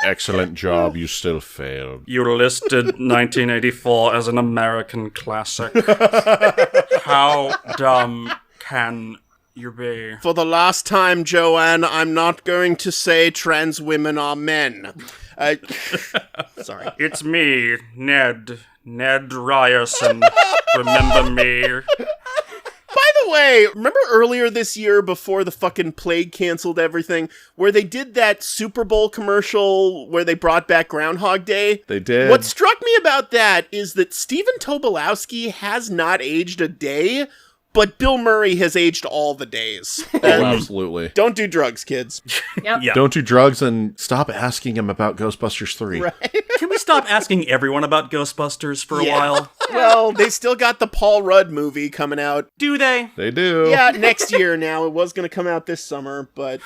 Excellent job, you still failed. You listed 1984 as an American classic. How dumb can you be? For the last time, Joanne, I'm not going to say trans women are men. Sorry. It's me, Ned Ryerson. Remember me? By the way, remember earlier this year before the fucking plague canceled everything, where they did that Super Bowl commercial where they brought back Groundhog Day? They did. What struck me about that is that Stephen Tobolowsky has not aged a day, but Bill Murray has aged all the days. Oh, absolutely. Don't do drugs, kids. Yep. Yeah. Don't do drugs and stop asking him about Ghostbusters 3. Right? Can we stop asking everyone about Ghostbusters for a while? Well, they still got the Paul Rudd movie coming out. Do they? They do. Yeah, next year now. It was going to come out this summer, but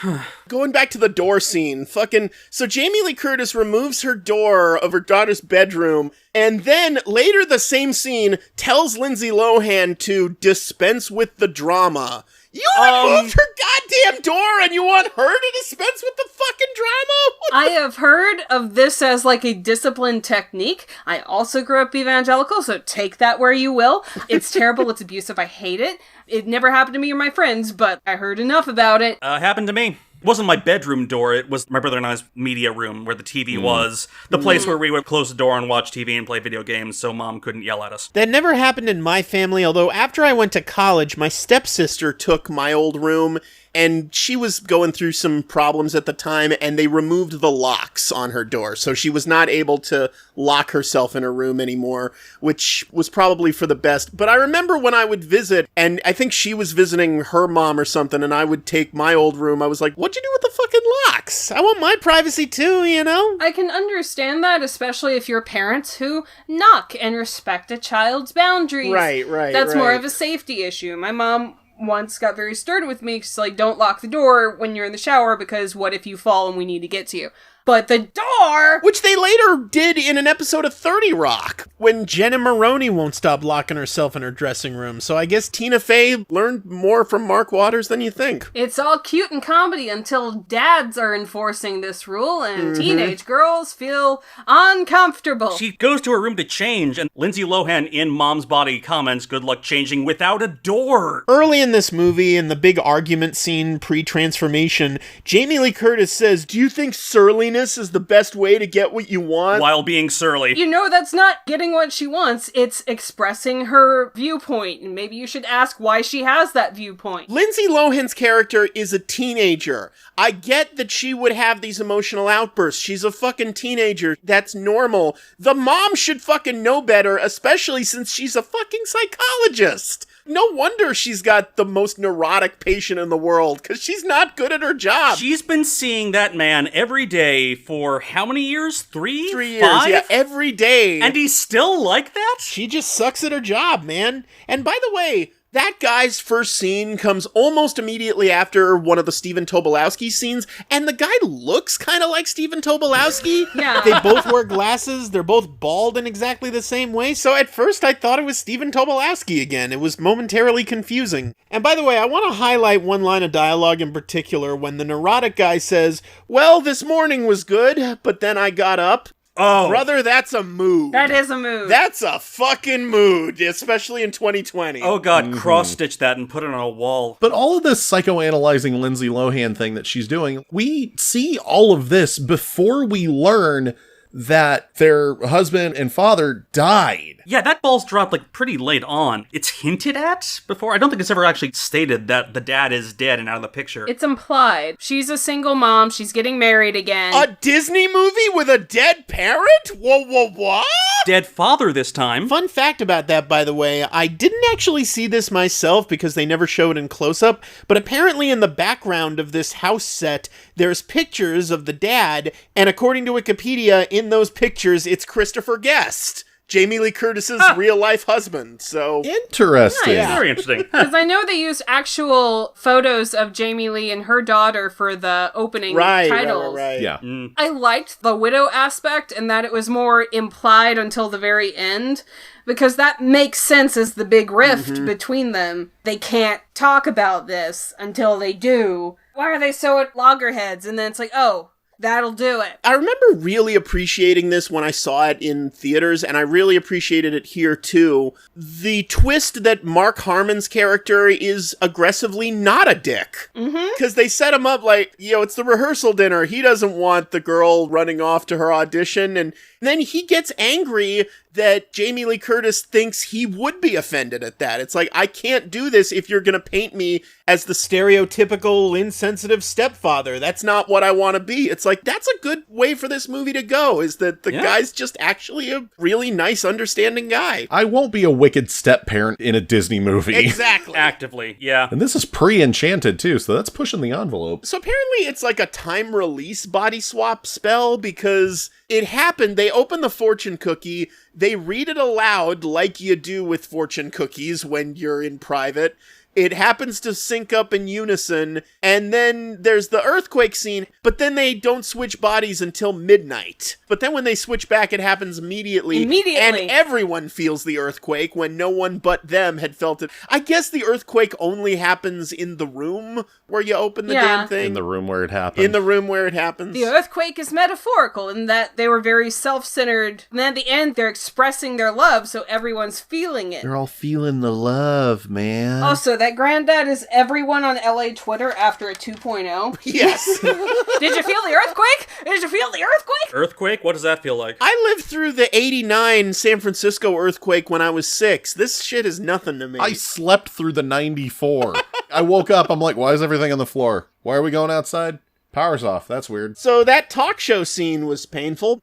going back to the door scene, so Jamie Lee Curtis removes her door of her daughter's bedroom, and then later the same scene tells Lindsay Lohan to dispense with the drama. You removed her goddamn door and you want her to dispense with the fucking drama? I have heard of this as like a discipline technique. I also grew up evangelical, so take that where you will. It's terrible, it's abusive, I hate it. It never happened to me or my friends, but I heard enough about it. Happened to me. It wasn't my bedroom door, it was my brother and I's media room where the TV was. The place where we would close the door and watch TV and play video games so Mom couldn't yell at us. That never happened in my family, although after I went to college, my stepsister took my old room, and she was going through some problems at the time, and they removed the locks on her door, so she was not able to lock herself in her room anymore, which was probably for the best. But I remember when I would visit, and I think she was visiting her mom or something, and I would take my old room, I was like, what'd you do with the fucking locks? I want my privacy too, you know? I can understand that, especially if you're parents who knock and respect a child's boundaries. Right. That's more of a safety issue. My mom once got very stern with me. She's like, don't lock the door when you're in the shower because what if you fall and we need to get to you? But the door! Which they later did in an episode of 30 Rock, when Jenna Maroney won't stop locking herself in her dressing room. So I guess Tina Fey learned more from Mark Waters than you think. It's all cute and comedy until dads are enforcing this rule and teenage girls feel uncomfortable. She goes to her room to change, and Lindsay Lohan in Mom's Body comments, good luck changing without a door. Early in this movie, in the big argument scene pre-transformation, Jamie Lee Curtis says, do you think surliness is the best way to get what you want? While being surly. You know, that's not getting what she wants. It's expressing her viewpoint, and maybe you should ask why she has that viewpoint. Lindsay Lohan's character is a teenager. I get that she would have these emotional outbursts. She's a fucking teenager. That's normal. The mom should fucking know better, especially since she's a fucking psychologist. No wonder she's got the most neurotic patient in the world, because she's not good at her job. She's been seeing that man every day for how many years? 3? 3 years, 5? yeah, every day. And he's still like that? She just sucks at her job, man. And by the way, that guy's first scene comes almost immediately after one of the Stephen Tobolowsky scenes, and the guy looks kind of like Stephen Tobolowsky. Yeah. They both wear glasses, they're both bald in exactly the same way, so at first I thought it was Stephen Tobolowsky again. It was momentarily confusing. And by the way, I want to highlight one line of dialogue in particular when the neurotic guy says, well, this morning was good, but then I got up. Oh. Brother, that's a mood. That is a mood. That's a fucking mood, especially in 2020. Oh god, cross-stitch that and put it on a wall. But all of this psychoanalyzing Lindsay Lohan thing that she's doing, we see all of this before we learn that their husband and father died. Yeah, that ball's dropped like pretty late on. It's hinted at before. I don't think it's ever actually stated that the dad is dead and out of the picture. It's implied. She's a single mom. She's getting married again. A Disney movie with a dead parent? Whoa. Dead father this time. Fun fact about that, by the way, I didn't actually see this myself because they never show it in close-up, but apparently in the background of this house set, there's pictures of the dad, and according to Wikipedia, in those pictures, it's Christopher Guest, Jamie Lee Curtis's real-life husband, so... Interesting. Nice. Very interesting. Because I know they used actual photos of Jamie Lee and her daughter for the opening titles. Right. Yeah. I liked the widow aspect and that it was more implied until the very end, because that makes sense as the big rift between them. They can't talk about this until they do. Why are they so at loggerheads? And then it's like, oh, that'll do it. I remember really appreciating this when I saw it in theaters, and I really appreciated it here too. The twist that Mark Harmon's character is aggressively not a dick. Because they set him up like, it's the rehearsal dinner. He doesn't want the girl running off to her audition, and then he gets angry that Jamie Lee Curtis thinks he would be offended at that. It's like, I can't do this if you're going to paint me as the stereotypical insensitive stepfather. That's not what I want to be. It's like, that's a good way for this movie to go, is that the guy's just actually a really nice, understanding guy. I won't be a wicked step-parent in a Disney movie. Exactly. Actively, yeah. And this is pre-Enchanted, too, so that's pushing the envelope. So apparently it's like a time-release body swap spell, because it happened, they open the fortune cookie, they read it aloud like you do with fortune cookies when you're in private. It happens to sync up in unison, and then there's the earthquake scene, but then they don't switch bodies until midnight. But then when they switch back, it happens immediately. And everyone feels the earthquake when no one but them had felt it. I guess the earthquake only happens in the room where you open the damn thing. In the room where it happens. In the room where it happens. The earthquake is metaphorical in that they were very self-centered. And then at the end, they're expressing their love, so everyone's feeling it. They're all feeling the love, man. Also, that granddad is everyone on LA Twitter after a 2.0. Yes. Did you feel the earthquake? Did you feel the earthquake? Earthquake? What does that feel like? I lived through the 89 San Francisco earthquake when I was 6. This shit is nothing to me. I slept through the 94. I woke up, I'm like, why is everything on the floor? Why are we going outside? Power's off. That's weird. So that talk show scene was painful.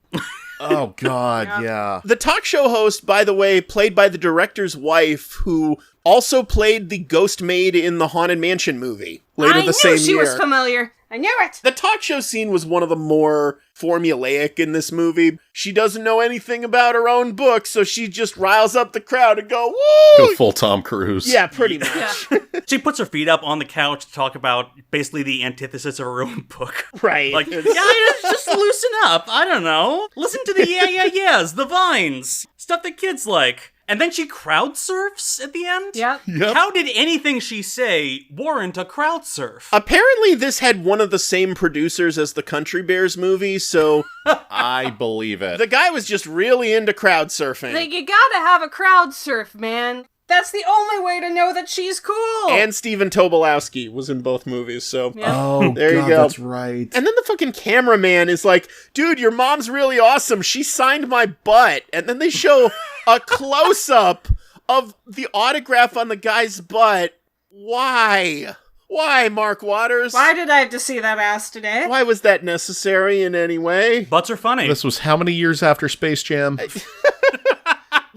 Oh, God, yeah. The talk show host, by the way, played by the director's wife, who also played the ghost maid in the Haunted Mansion movie later the same year. I knew she was familiar. I knew it. The talk show scene was one of the more formulaic in this movie. She doesn't know anything about her own book, so she just riles up the crowd and go, woo! Go full Tom Cruise. Yeah, pretty much. She puts her feet up on the couch to talk about basically the antithesis of her own book. Right. Like, just loosen up. I don't know. Listen to the yeahs, the vines, stuff that kids like. And then she crowd surfs at the end? Yep. How did anything she say warrant a crowd surf? Apparently this had one of the same producers as the Country Bears movie, so... I believe it. The guy was just really into crowd surfing. Like, you gotta have a crowd surf, man. That's the only way to know that she's cool. And Stephen Tobolowsky was in both movies, so... Yeah. Oh, there God, you go. that's right. And then the fucking cameraman is like, dude, your mom's really awesome. She signed my butt. And then they show a close-up of the autograph on the guy's butt. Why? Why, Mark Waters? Why did I have to see that ass today? Why was that necessary in any way? Butts are funny. This was how many years after Space Jam?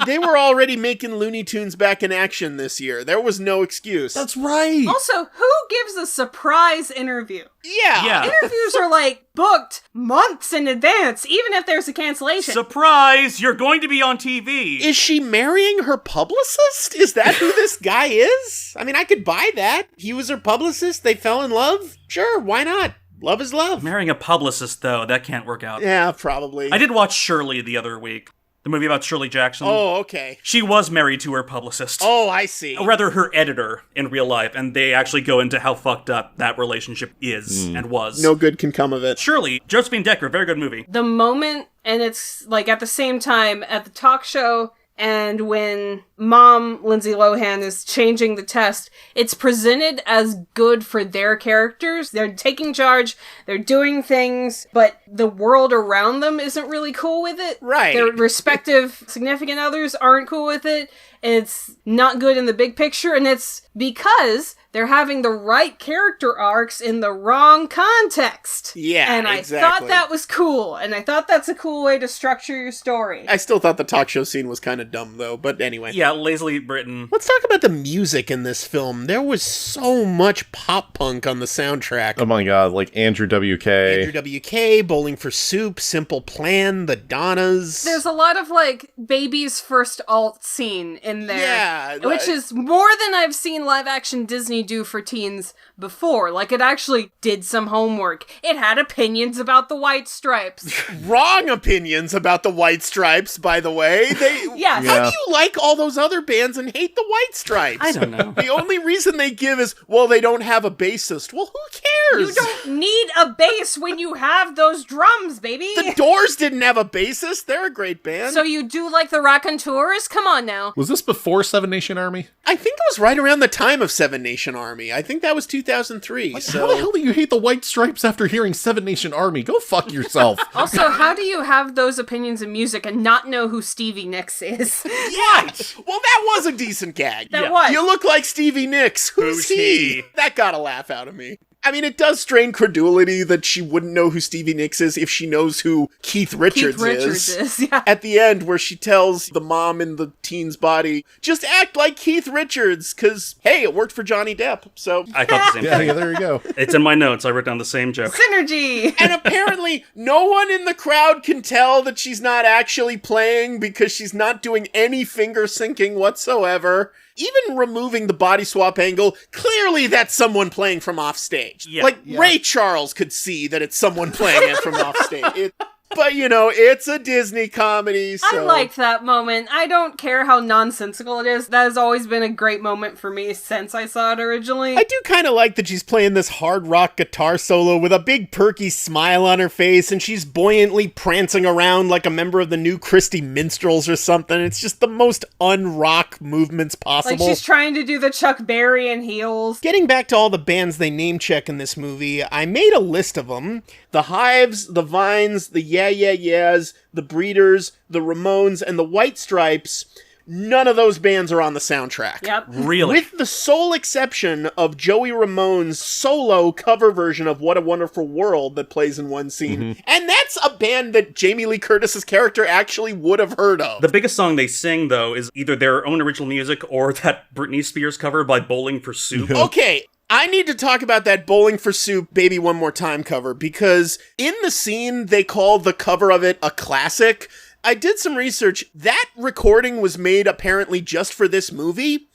They were already making Looney Tunes back in action this year. There was no excuse. That's right. Also, who gives a surprise interview? Yeah. Interviews are like booked months in advance, even if there's a cancellation. Surprise! You're going to be on TV. Is she marrying her publicist? Is that who this guy is? I mean, I could buy that. He was her publicist. They fell in love. Sure, why not? Love is love. Marrying a publicist, though, that can't work out. Yeah, probably. I did watch Shirley the other week. The movie about Shirley Jackson. Oh, okay. She was married to her publicist. Oh, I see. Or rather, her editor in real life, and they actually go into how fucked up that relationship is and was. No good can come of it. Shirley, Josephine Decker, very good movie. The moment, and it's like at the same time at the talk show, and when mom, Lindsay Lohan, is changing the test, it's presented as good for their characters. They're taking charge, they're doing things, but the world around them isn't really cool with it. Right. Their respective significant others aren't cool with it. It's not good in the big picture, and it's because they're having the right character arcs in the wrong context. Yeah, and I thought that was cool, and I thought that's a cool way to structure your story. I still thought the talk show scene was kind of dumb, though, but anyway. Yeah, lazily written. Let's talk about the music in this film. There was so much pop punk on the soundtrack. Oh my God, like Andrew WK. Andrew WK, Bowling for Soup, Simple Plan, The Donnas. There's a lot of, like, Baby's first alt scene in there. Yeah. Which is more than I've seen live-action Disney do for teens before. Like, it actually did some homework. It had opinions about the White Stripes. Wrong opinions about the White Stripes, by the way. Yes. How do you like all those other bands and hate the White Stripes? I don't know. The only reason they give is, well, they don't have a bassist. Well, who cares? You don't need a bass when you have those drums, baby. The Doors didn't have a bassist. They're a great band. So you do like the Raconteurs? Come on now. Was this before Seven Nation Army? I think it was right around the time of Seven Nation Army. I think that was 2003. Like, how the hell do you hate the White Stripes after hearing Seven Nation Army? Go fuck yourself. Also, how do you have those opinions in music and not know who Stevie Nicks is? Yeah. Well, that was a decent gag. That was. You look like Stevie Nicks. Who's he? That got a laugh out of me. I mean, it does strain credulity that she wouldn't know who Stevie Nicks is if she knows who Keith Richards is. Yeah. At the end, where she tells the mom in the teen's body, just act like Keith Richards, because, hey, it worked for Johnny Depp, so... I thought the same thing. Yeah, there you go. It's in my notes. I wrote down the same joke. Synergy! And apparently, no one in the crowd can tell that she's not actually playing because she's not doing any finger syncing whatsoever. Even removing the body swap angle, clearly that's someone playing from off stage. Yeah. Like, Ray Charles could see that it's someone playing it from off stage. But, you know, it's a Disney comedy, so... I liked that moment. I don't care how nonsensical it is. That has always been a great moment for me since I saw it originally. I do kind of like that she's playing this hard rock guitar solo with a big perky smile on her face, and she's buoyantly prancing around like a member of the New Christie Minstrels or something. It's just the most un-rock movements possible. Like she's trying to do the Chuck Berry in heels. Getting back to all the bands they name-check in this movie, I made a list of them. The Hives, the Vines, the Yeah Yeah Yeahs, the Breeders, the Ramones, and the White Stripes. none of those bands are on the soundtrack. Yep. Really? With the sole exception of Joey Ramone's solo cover version of What a Wonderful World that plays in one scene. And that's a band that Jamie Lee Curtis's character actually would have heard of. The biggest song they sing, though, is either their own original music or that Britney Spears cover by Bowling for Soup. Okay, I need to talk about that Bowling for Soup Baby One More Time cover, because in the scene, they call the cover of it a classic. I did some research. That recording was made apparently just for this movie.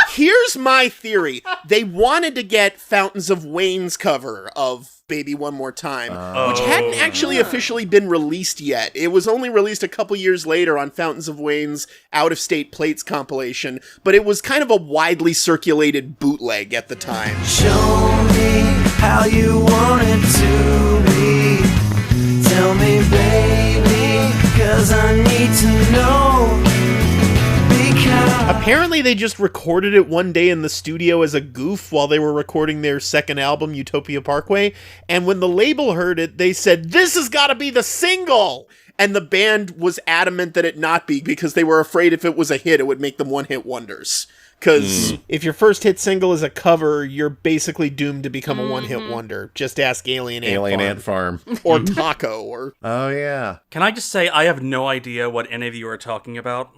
Here's my theory. They wanted to get Fountains of Wayne's cover of Baby One More Time, which hadn't actually officially been released yet. It was only released a couple years later on Fountains of Wayne's Out-of-State Plates compilation, but it was kind of a widely circulated bootleg at the time. Show me how you want it to be. Tell me, baby, 'cause I need to know. Apparently they just recorded it one day in the studio as a goof while they were recording their second album, Utopia Parkway, and when the label heard it, they said, "This has got to be the single!" And the band was adamant that it not be, because they were afraid if it was a hit, it would make them one-hit wonders. Because if your first hit single is a cover, you're basically doomed to become a one-hit wonder. Just ask Alien Ant Farm. Or Taco, or... Oh, yeah. Can I just say, I have no idea what any of you are talking about.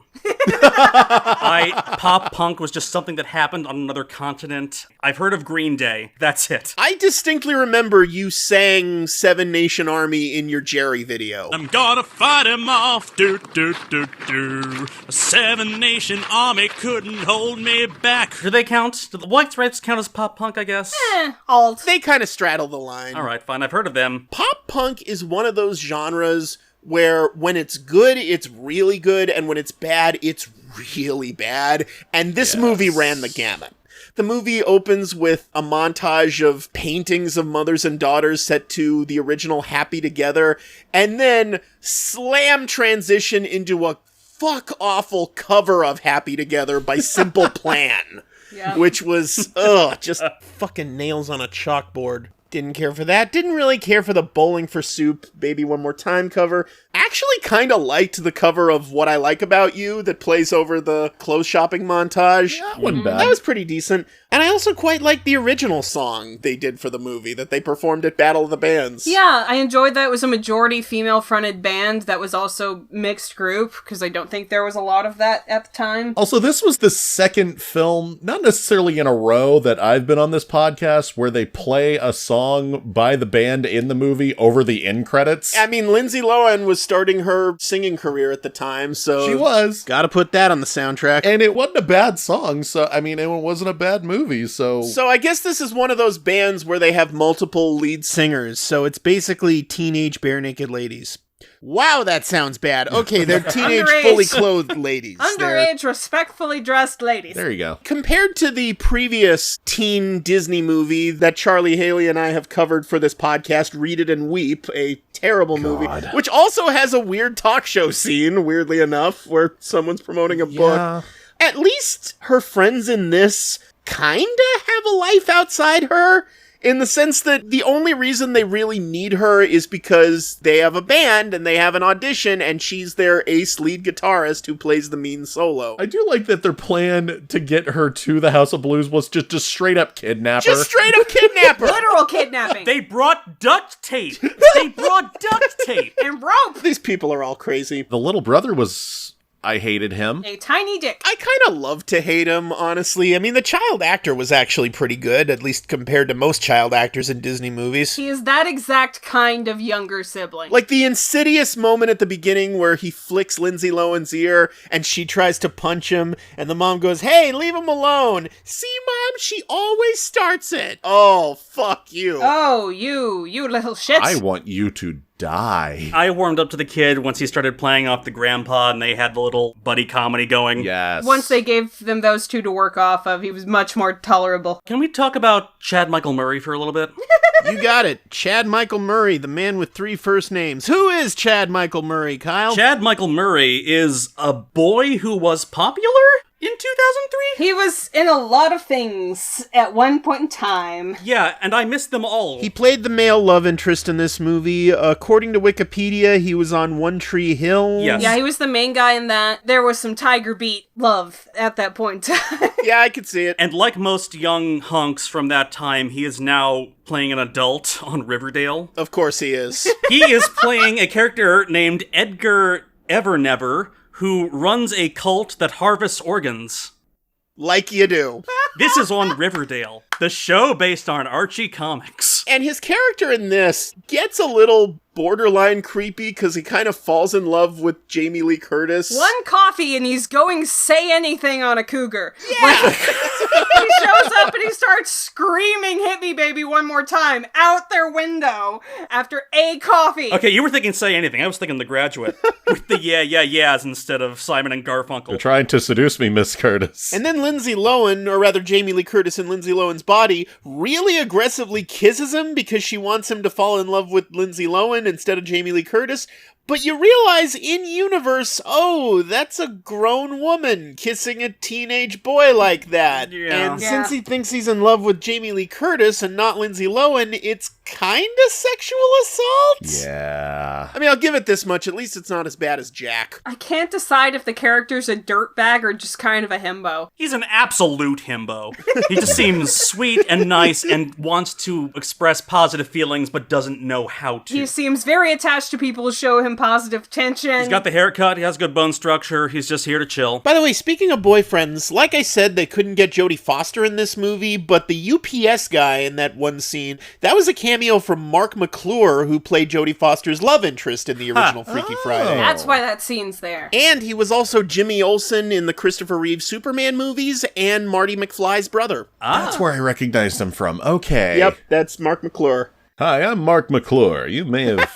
Pop punk was just something that happened on another continent. I've heard of Green Day. That's it. I distinctly remember you sang Seven Nation Army in your Jerry video. I'm gonna fight him off, do. A Seven Nation Army couldn't hold me back. Do they count? Do the White Stripes count as pop punk, I guess? Alt. They kind of straddle the line. All right, fine. I've heard of them. Pop punk is one of those genres where when it's good, it's really good, and when it's bad, it's really bad. And this movie ran the gamut. The movie opens with a montage of paintings of mothers and daughters set to the original Happy Together, and then slam transition into a fuck-awful cover of Happy Together by Simple Plan. Which was, just fucking nails on a chalkboard. Didn't care for that. Didn't really care for the Bowling for Soup Baby One More Time cover. Actually kind of liked the cover of What I Like About You that plays over the clothes shopping montage. Yeah, that wasn't bad. That was pretty decent. And I also quite liked the original song they did for the movie that they performed at Battle of the Bands. Yeah, I enjoyed that. It was a majority female-fronted band that was also mixed group, because I don't think there was a lot of that at the time. Also, this was the second film, not necessarily in a row, that I've been on this podcast where they play a song by the band in the movie over the end credits. I mean, Lindsay Lohan was starting her singing career at the time, so... She was. Gotta put that on the soundtrack. And it wasn't a bad song, so, I mean, it wasn't a bad movie, so... So I guess this is one of those bands where they have multiple lead singers, so it's basically teenage bare naked ladies. Wow, that sounds bad. Okay, they're teenage fully clothed ladies. Underage, respectfully dressed ladies. There you go. Compared to the previous teen Disney movie that Charlie Haley and I have covered for this podcast, Read It and Weep, a terrible movie, which also has a weird talk show scene, weirdly enough, where someone's promoting a book. At least her friends in this kinda have a life outside her, in the sense that the only reason they really need her is because they have a band and they have an audition and she's their ace lead guitarist who plays the mean solo. I do like that their plan to get her to the House of Blues was just straight up kidnap her. Just straight up kidnap her! Literal kidnapping. They brought duct tape. They brought duct tape. And rope. These people are all crazy. The little brother was... I hated him. A tiny dick. I kind of love to hate him, honestly. I mean, the child actor was actually pretty good, at least compared to most child actors in Disney movies. He is that exact kind of younger sibling. Like the insidious moment at the beginning where he flicks Lindsay Lohan's ear and she tries to punch him and the mom goes, "Hey, leave him alone. See, Mom, she always starts it." Oh, fuck you. Oh, you little shit. I want you to die. I warmed up to the kid once he started playing off the grandpa and they had the little buddy comedy going. Yes. Once they gave them those two to work off of, he was much more tolerable. Can we talk about Chad Michael Murray for a little bit? You got it. Chad Michael Murray, the man with 3 first names. Who is Chad Michael Murray, Kyle? Chad Michael Murray is a boy who was popular in 2003? He was in a lot of things at one point in time. Yeah, and I missed them all. He played the male love interest in this movie. According to Wikipedia, he was on One Tree Hill. Yes. Yeah, he was the main guy in that. There was some Tiger Beat love at that point in time. Yeah, I could see it. And like most young hunks from that time, he is now playing an adult on Riverdale. Of course he is. He is playing a character named Edgar Evernever, who runs a cult that harvests organs. Like you do. This is on Riverdale, the show based on Archie comics. And his character in this gets a little borderline creepy because he kind of falls in love with Jamie Lee Curtis. One coffee and he's going say anything on a cougar. Yeah! He shows up and he starts screaming, "Hit me, baby, one more time," out their window after a coffee. Okay, you were thinking Say Anything. I was thinking The Graduate. With the yeahs instead of Simon and Garfunkel. You're trying to seduce me, Miss Curtis. And then Lindsay Lohan, or rather Jamie Lee Curtis in Lindsay Lohan's body, really aggressively kisses him because she wants him to fall in love with Lindsay Lohan instead of Jamie Lee Curtis. But you realize in universe, oh, that's a grown woman kissing a teenage boy like that. Yeah. And since he thinks he's in love with Jamie Lee Curtis and not Lindsay Lohan, it's kind of sexual assault? Yeah. I mean, I'll give it this much. At least it's not as bad as Jack. I can't decide if the character's a dirtbag or just kind of a himbo. He's an absolute himbo. He just seems sweet and nice and wants to express positive feelings but doesn't know how to. He seems very attached to people who show him positive tension. He's got the haircut, he has good bone structure, he's just here to chill. By the way, speaking of boyfriends, like I said, they couldn't get Jodie Foster in this movie, but the UPS guy in that one scene, that was a cameo from Mark McClure, who played Jodie Foster's love interest in the original Freaky Friday. That's why that scene's there. And he was also Jimmy Olsen in the Christopher Reeve Superman movies and Marty McFly's brother. That's where I recognized him from. Okay. Yep, that's Mark McClure. Hi, I'm Mark McClure. You may have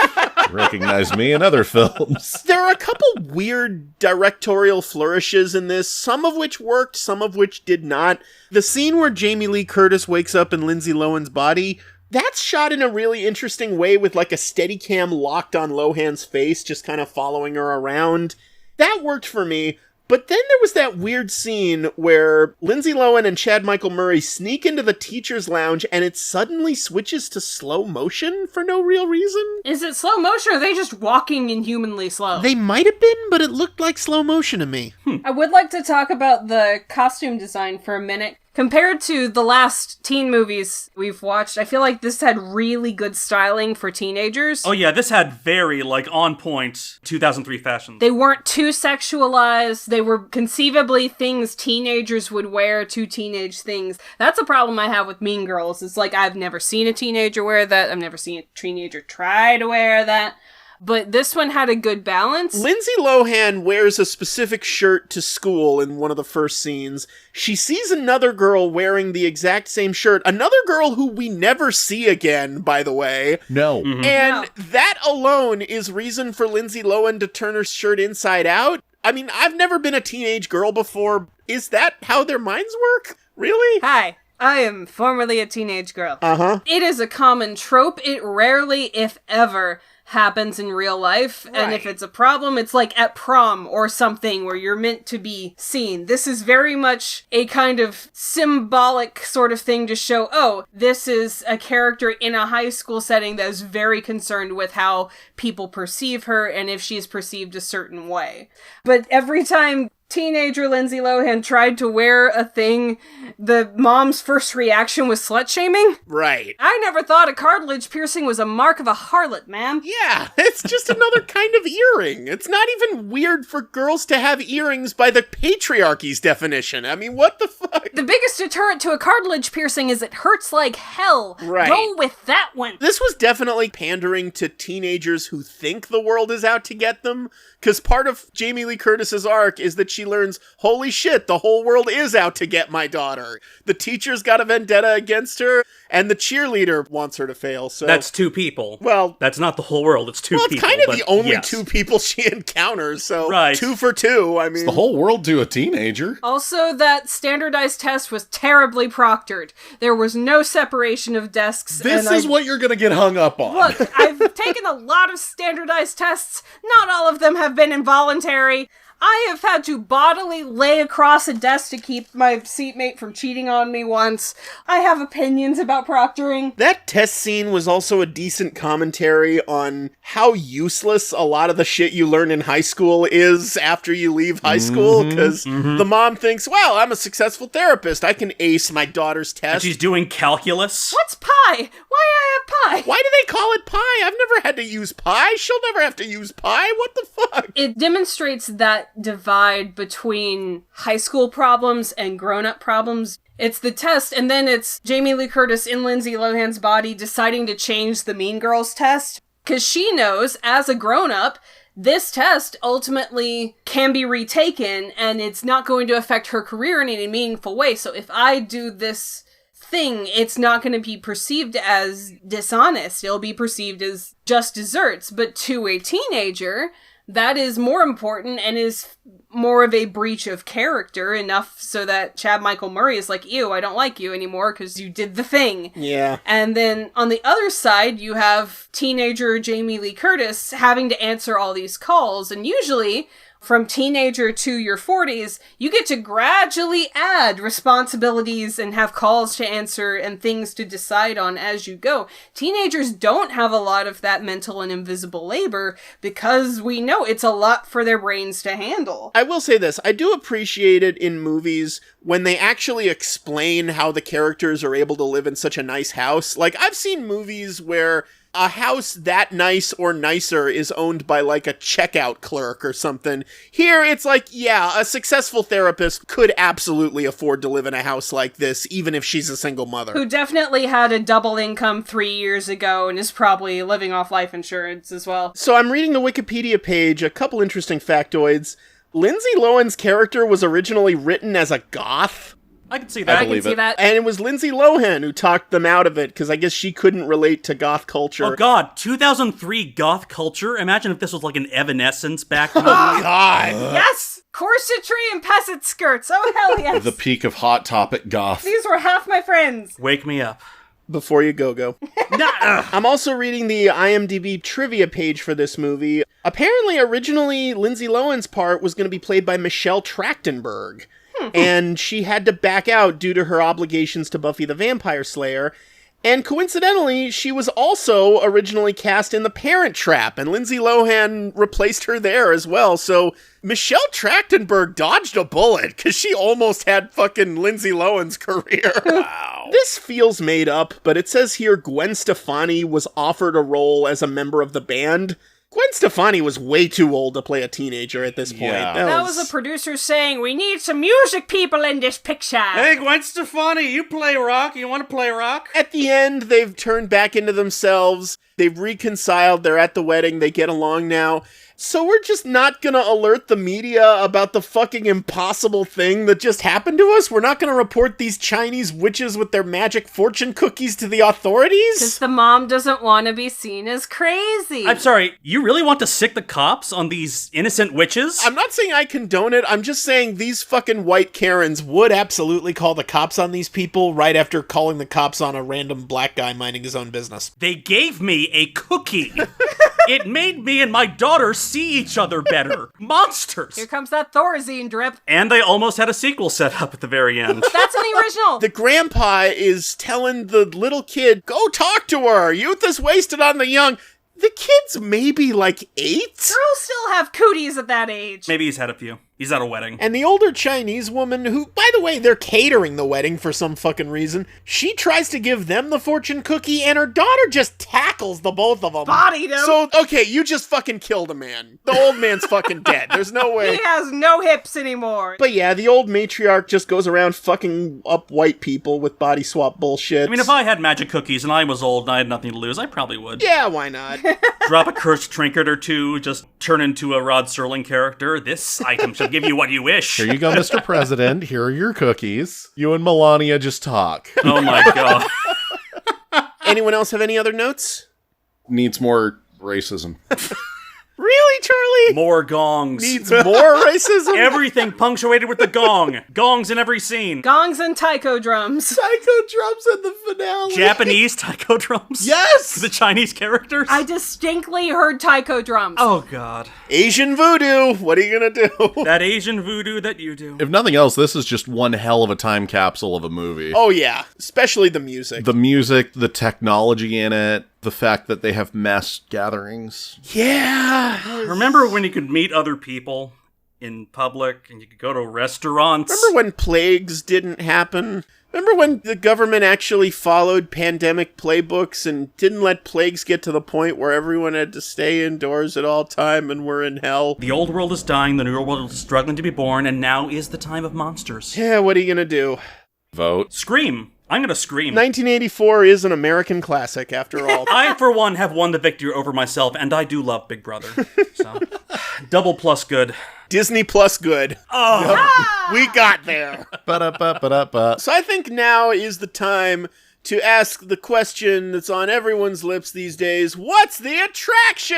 recognized me in other films. There are a couple weird directorial flourishes in this, some of which worked, some of which did not. The scene where Jamie Lee Curtis wakes up in Lindsay Lohan's body, that's shot in a really interesting way with like a Steadicam locked on Lohan's face, just kind of following her around. That worked for me. But then there was that weird scene where Lindsay Lohan and Chad Michael Murray sneak into the teacher's lounge and it suddenly switches to slow motion for no real reason. Is it slow motion or are they just walking inhumanly slow? They might have been, but it looked like slow motion to me. I would like to talk about the costume design for a minute. Compared to the last teen movies we've watched, I feel like this had really good styling for teenagers. Oh yeah, this had very, on point 2003 fashion. They weren't too sexualized. They were conceivably things teenagers would wear to teenage things. That's a problem I have with Mean Girls. It's like, I've never seen a teenager wear that. I've never seen a teenager try to wear that. But this one had a good balance. Lindsay Lohan wears a specific shirt to school in one of the first scenes. She sees another girl wearing the exact same shirt. Another girl who we never see again, by the way. No. Mm-hmm. And that alone is reason for Lindsay Lohan to turn her shirt inside out. I mean, I've never been a teenage girl before. Is that how their minds work? Really? Hi. I am formerly a teenage girl. Uh-huh. It is a common trope. It rarely, if ever, happens in real life. Right. And if it's a problem, it's like at prom or something where you're meant to be seen. This is very much a kind of symbolic sort of thing to show, oh, this is a character in a high school setting that is very concerned with how people perceive her and if she's perceived a certain way. But every time teenager Lindsay Lohan tried to wear a thing, the mom's first reaction was slut-shaming. Right. I never thought a cartilage piercing was a mark of a harlot, ma'am. Yeah, it's just another kind of earring. It's not even weird for girls to have earrings by the patriarchy's definition. I mean, what the fuck? The biggest deterrent to a cartilage piercing is it hurts like hell. Right. Go with that one. This was definitely pandering to teenagers who think the world is out to get them, because part of Jamie Lee Curtis's arc is that she learns, holy shit, the whole world is out to get my daughter. The teacher's got a vendetta against her, and the cheerleader wants her to fail, so... That's two people. Well... That's not the whole world, it's two people. Well, it's kind of the only yes. two people she encounters, so... Right. 2 for 2, I mean... It's the whole world to a teenager. Also, that standardized test was terribly proctored. There was no separation of desks. This is what you're gonna get hung up on. Look, I've taken a lot of standardized tests. Not all of them have been involuntary. I have had to bodily lay across a desk to keep my seatmate from cheating on me once. I have opinions about proctoring. That test scene was also a decent commentary on how useless a lot of the shit you learn in high school is after you leave high school, because the mom thinks, well, I'm a successful therapist. I can ace my daughter's test. And she's doing calculus. What's pie? Why I have pie? Why do they call it pie? I've never had to use pie. She'll never have to use pie. What the fuck? It demonstrates that divide between high school problems and grown-up problems. It's the test, and then it's Jamie Lee Curtis in Lindsay Lohan's body deciding to change the Mean Girls test. Because she knows, as a grown-up, this test ultimately can be retaken, and it's not going to affect her career in any meaningful way. So if I do this thing, it's not going to be perceived as dishonest. It'll be perceived as just desserts. But to a teenager, that is more important and is more of a breach of character, enough so that Chad Michael Murray is like, ew, I don't like you anymore because you did the thing. Yeah. And then on the other side, you have teenager Jamie Lee Curtis having to answer all these calls. And usually, from teenager to your 40s, you get to gradually add responsibilities and have calls to answer and things to decide on as you go. Teenagers don't have a lot of that mental and invisible labor because we know it's a lot for their brains to handle. I will say this, I do appreciate it in movies when they actually explain how the characters are able to live in such a nice house. Like, I've seen movies where a house that nice or nicer is owned by, like, a checkout clerk or something. Here, it's like, yeah, a successful therapist could absolutely afford to live in a house like this, even if she's a single mother. Who definitely had a double income 3 years ago and is probably living off life insurance as well. So I'm reading the Wikipedia page, a couple interesting factoids. Lindsay Lohan's character was originally written as a goth. I can see that. I can see that. And it was Lindsay Lohan who talked them out of it, because I guess she couldn't relate to goth culture. Oh god, 2003 goth culture? Imagine if this was like an Evanescence back then. Oh god! Yes! Corsetry and peasant skirts, oh hell yes! The peak of Hot Topic goth. These were half my friends. Wake me up. Before you go. I'm also reading the IMDb trivia page for this movie. Apparently, originally, Lindsay Lohan's part was going to be played by Michelle Trachtenberg. And she had to back out due to her obligations to Buffy the Vampire Slayer. And coincidentally, she was also originally cast in The Parent Trap, and Lindsay Lohan replaced her there as well. So Michelle Trachtenberg dodged a bullet, because she almost had fucking Lindsay Lohan's career. Wow. This feels made up, but it says here Gwen Stefani was offered a role as a member of the band. Gwen Stefani was way too old to play a teenager at this point. Yeah. That was a producer saying, we need some music people in this picture. Hey, Gwen Stefani, you play rock? You want to play rock? At the end, they've turned back into themselves. They've reconciled. They're at the wedding. They get along now. So we're just not gonna alert the media about the fucking impossible thing that just happened to us? We're not gonna report these Chinese witches with their magic fortune cookies to the authorities? Because the mom doesn't want to be seen as crazy. I'm sorry, you really want to sick the cops on these innocent witches? I'm not saying I condone it, I'm just saying these fucking white Karens would absolutely call the cops on these people right after calling the cops on a random black guy minding his own business. They gave me a cookie. It made me and my daughter see each other better. Monsters! Here comes that Thorazine drip. And they almost had a sequel set up at the very end. That's in the original. The grandpa is telling the little kid, go talk to her. Youth is wasted on the young. The kid's maybe like 8? Girls still have cooties at that age. Maybe he's had a few. He's at a wedding. And the older Chinese woman, who, by the way, they're catering the wedding for some fucking reason, she tries to give them the fortune cookie, and her daughter just tackles the both of them. Bodied him. So, okay, you just fucking killed a man. The old man's fucking dead. There's no way. He has no hips anymore. But yeah, the old matriarch just goes around fucking up white people with body swap bullshit. I mean, if I had magic cookies and I was old and I had nothing to lose, I probably would. Yeah, why not? Drop a cursed trinket or two, just turn into a Rod Serling character. This item shall give you what you wish. Here you go, Mr. President. Here are your cookies. You and Melania just talk. Oh my god. Anyone else have any other notes? Needs more racism. Really, Charlie? More gongs. Needs more racism? Everything punctuated with the gong. Gongs in every scene. Gongs and taiko drums. Taiko drums in the finale. Japanese taiko drums? Yes! The Chinese characters? I distinctly heard taiko drums. Oh, God. Asian voodoo. What are you gonna do? That Asian voodoo that you do. If nothing else, this is just one hell of a time capsule of a movie. Oh, yeah. Especially the music. The music, the technology in it, the fact that they have mass gatherings. Yeah. Remember when you could meet other people in public and you could go to restaurants? Remember when plagues didn't happen? Remember when the government actually followed pandemic playbooks and didn't let plagues get to the point where everyone had to stay indoors at all time and were in hell? The old world is dying, the new world is struggling to be born, and now is the time of monsters. Yeah, what are you gonna do? Vote. Scream. I'm gonna scream. 1984 is an American classic, after all. I, for one, have won the victory over myself, and I do love Big Brother. So, double plus good. Disney plus good. Oh, we got there. Ba-da-ba-ba-da-ba. So I think now is the time to ask the question that's on everyone's lips these days. What's the attraction?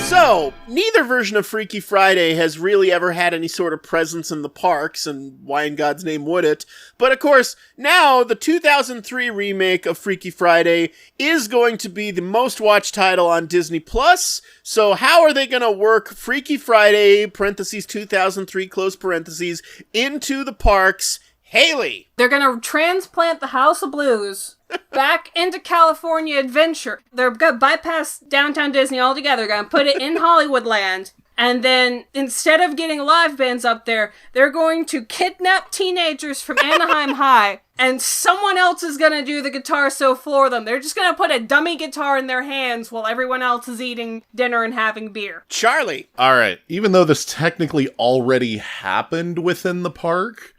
So, neither version of Freaky Friday has really ever had any sort of presence in the parks, and why in God's name would it? But of course, now the 2003 remake of Freaky Friday is going to be the most watched title on Disney Plus. So how are they going to work Freaky Friday, parentheses 2003, close parentheses, into the parks? Haley! They're gonna transplant the House of Blues back into California Adventure. They're gonna bypass downtown Disney altogether, gonna put it in Hollywoodland. And then, instead of getting live bands up there, they're going to kidnap teenagers from Anaheim High, and someone else is gonna do the guitar solo for them. They're just gonna put a dummy guitar in their hands while everyone else is eating dinner and having beer. Charlie! All right. Even though this technically already happened within the park,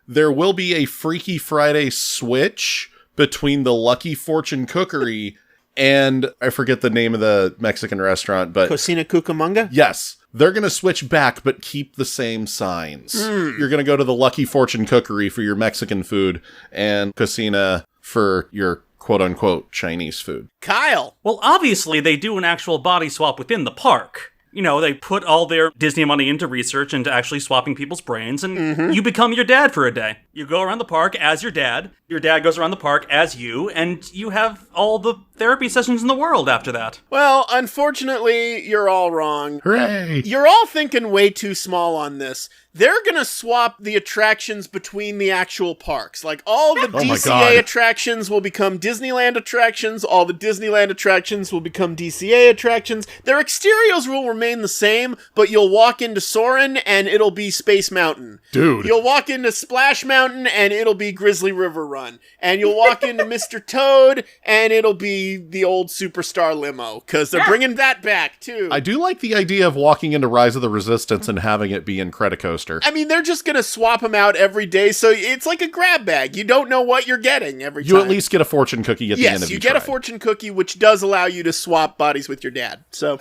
there will be a Freaky Friday switch between the Lucky Fortune Cookery and I forget the name of the Mexican restaurant, but Cocina Cucamonga? Yes. They're going to switch back, but keep the same signs. You're going to go to the Lucky Fortune Cookery for your Mexican food and Cocina for your quote-unquote Chinese food. Kyle! well, obviously they do an actual body swap within the park. You know, they put all their Disney money into research, into actually swapping people's brains, and you become your dad for a day. You go around the park as your dad goes around the park as you, and you have all the therapy sessions in the world after that. Well, unfortunately, you're all wrong. Hooray! You're all thinking way too small on this. They're gonna swap the attractions between the actual parks. Like, all the DCA attractions will become Disneyland attractions, all the Disneyland attractions will become DCA attractions. Their exteriors will remain the same, but you'll walk into Soarin' and it'll be Space Mountain. Dude. You'll walk into Splash Mountain and it'll be Grizzly River Run. And you'll walk into Mr. Toad and it'll be the old Superstar Limo, because they're bringing that back, too. I do like the idea of walking into Rise of the Resistance and having it be Incredicoaster. I mean, they're just gonna swap them out every day, so it's like a grab bag. You don't know what you're getting every time. You at least get a fortune cookie at the end of Yes, you each get a ride. fortune cookie, which does allow you to swap bodies with your dad. So,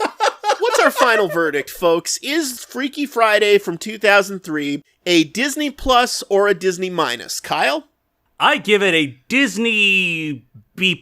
what's our final verdict, folks? Is Freaky Friday from 2003 a Disney Plus or a Disney Minus? Kyle? I give it a Disney B+.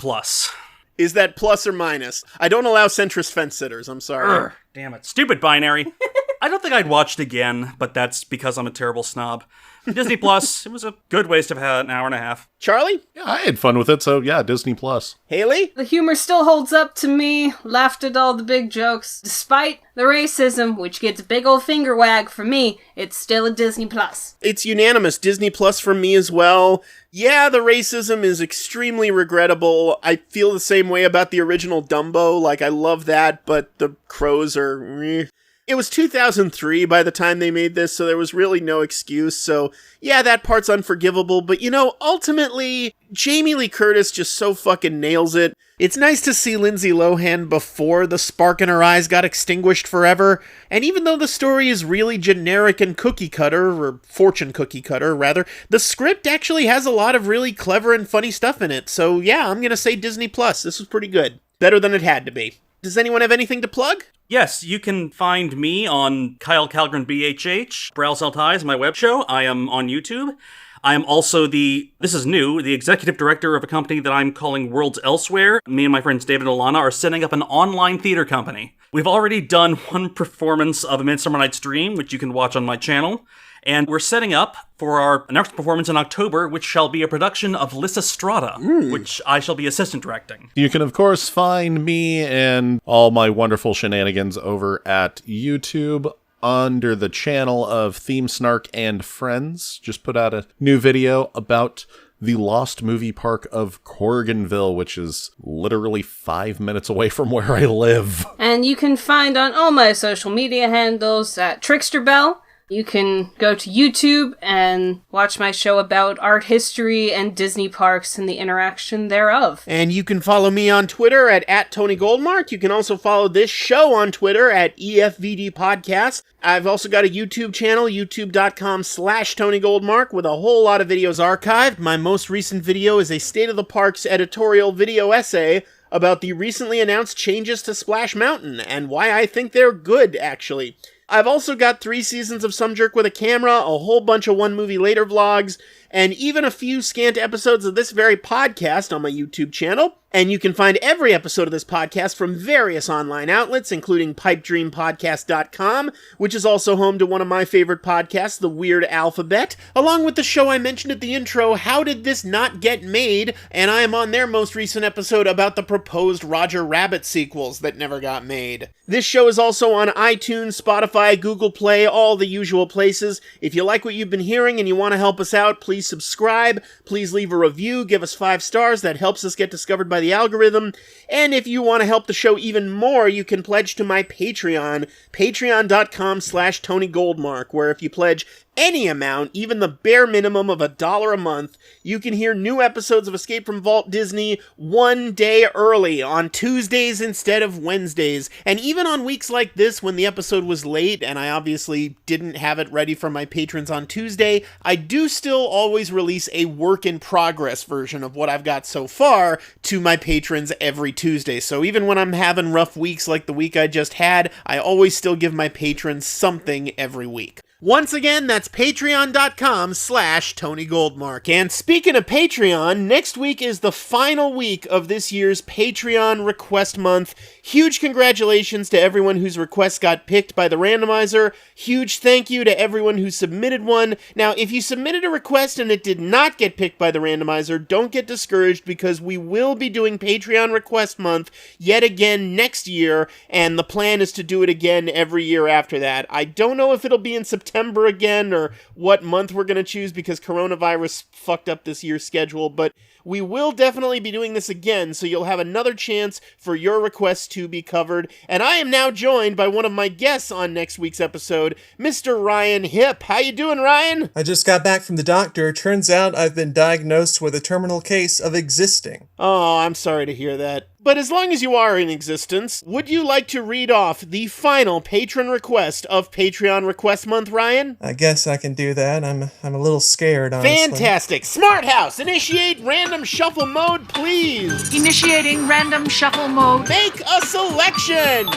Is that plus or minus? I don't allow centrist fence sitters, I'm sorry. Damn it. Stupid binary. I don't think I'd watch it again, but that's because I'm a terrible snob. Disney Plus, it was a good waste of an hour and a half. Charlie? Yeah, I had fun with it, so yeah, Disney Plus. Haley? The humor still holds up to me. Laughed at all the big jokes. Despite the racism, which gets a big old finger wag from me, it's still a Disney Plus. It's unanimous. Disney Plus for me as well. Yeah, the racism is extremely regrettable. I feel the same way about the original Dumbo. Like, I love that, but the crows are... It was 2003 by the time they made this, so there was really no excuse. So, yeah, that part's unforgivable. But, you know, ultimately, Jamie Lee Curtis just so fucking nails it. It's nice to see Lindsay Lohan before the spark in her eyes got extinguished forever. And even though the story is really generic and cookie cutter, or fortune cookie cutter, rather, the script actually has a lot of really clever and funny stuff in it. So, yeah, I'm gonna say Disney Plus. This was pretty good. Better than it had to be. Does anyone have anything to plug? Yes, you can find me on Kyle Kallgren BHH, Browse Ties, my web show. I am on YouTube. I'm also this is new, the executive director of a company that I'm calling Worlds Elsewhere. Me and my friends David and Alana are setting up an online theater company. We've already done one performance of A Midsummer Night's Dream, which you can watch on my channel. And we're setting up for our next performance in October, which shall be a production of Lysistrata, which I shall be assistant directing. You can, of course, find me and all my wonderful shenanigans over at YouTube under the channel of Theme Snark and Friends. Just put out a new video about the Lost Movie Park of Corriganville, which is literally 5 minutes away from where I live. And you can find on all my social media handles at Trickster Bell. You can go to YouTube and watch my show about art history and Disney parks and the interaction thereof. And you can follow me on Twitter at Tony Goldmark. You can also follow this show on Twitter at EFVD Podcast. I've also got a YouTube channel, youtube.com/Tony Goldmark, with a whole lot of videos archived. My most recent video is a State of the Parks editorial video essay about the recently announced changes to Splash Mountain and why I think they're good, actually. I've also got 3 seasons of Some Jerk with a Camera, a whole bunch of One Movie Later vlogs, and even a few scant episodes of this very podcast on my YouTube channel. And you can find every episode of this podcast from various online outlets, including pipedreampodcast.com, which is also home to one of my favorite podcasts, The Weird Alphabet, along with the show I mentioned at the intro, How Did This Not Get Made? And I am on their most recent episode about the proposed Roger Rabbit sequels that never got made. This show is also on iTunes, Spotify, Google Play, all the usual places. If you like what you've been hearing and you want to help us out, please subscribe, please leave a review, give us 5 stars, that helps us get discovered by the algorithm. And if you want to help the show even more, you can pledge to my Patreon, patreon.com/Tony Goldmark, where if you pledge any amount, even the bare minimum of $1 a month, you can hear new episodes of Escape from Walt Disney 1 day early, on Tuesdays instead of Wednesdays. And even on weeks like this, when the episode was late, and I obviously didn't have it ready for my patrons on Tuesday, I do still always release a work-in-progress version of what I've got so far to my patrons every Tuesday. So even when I'm having rough weeks like the week I just had, I always still give my patrons something every week. Once again, that's patreon.com/Tony Goldmark. And speaking of Patreon, next week is the final week of this year's Patreon Request Month. Huge congratulations to everyone whose request got picked by the randomizer. Huge thank you to everyone who submitted one. Now, if you submitted a request and it did not get picked by the randomizer, don't get discouraged, because we will be doing Patreon Request Month yet again next year, and the plan is to do it again every year after that. I don't know if it'll be in September again or what month we're going to choose, because coronavirus fucked up this year's schedule, but we will definitely be doing this again, so you'll have another chance for your requests to be covered. And I am now joined by one of my guests on next week's episode, Mr. Ryan Hipp. How you doing, Ryan? I just got back from the doctor. Turns out I've been diagnosed with a terminal case of existing. Oh, I'm sorry to hear that. But as long as you are in existence, would you like to read off the final patron request of Patreon Request Month, Ryan? I guess I can do that. I'm a little scared, honestly. Fantastic. Smart House, initiate random shuffle mode, please. Initiating random shuffle mode. Make a selection.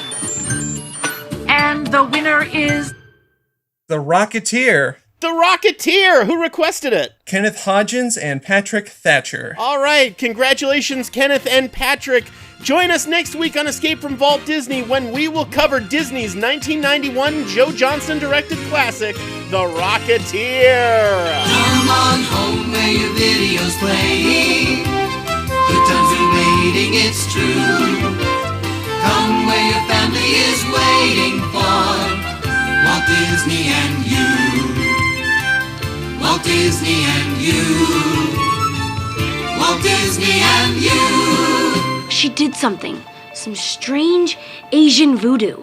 And the winner is... The Rocketeer. The Rocketeer! Who requested it? Kenneth Hodgins and Patrick Thatcher. All right, congratulations, Kenneth and Patrick. Join us next week on Escape from Walt Disney, when we will cover Disney's 1991 Joe Johnston-directed classic, The Rocketeer. Come on home where your video's playing. Good times are waiting, it's true. Come where your family is waiting for Walt Disney and you. Walt Disney and you. Walt Disney and you. She did something. Some strange Asian voodoo.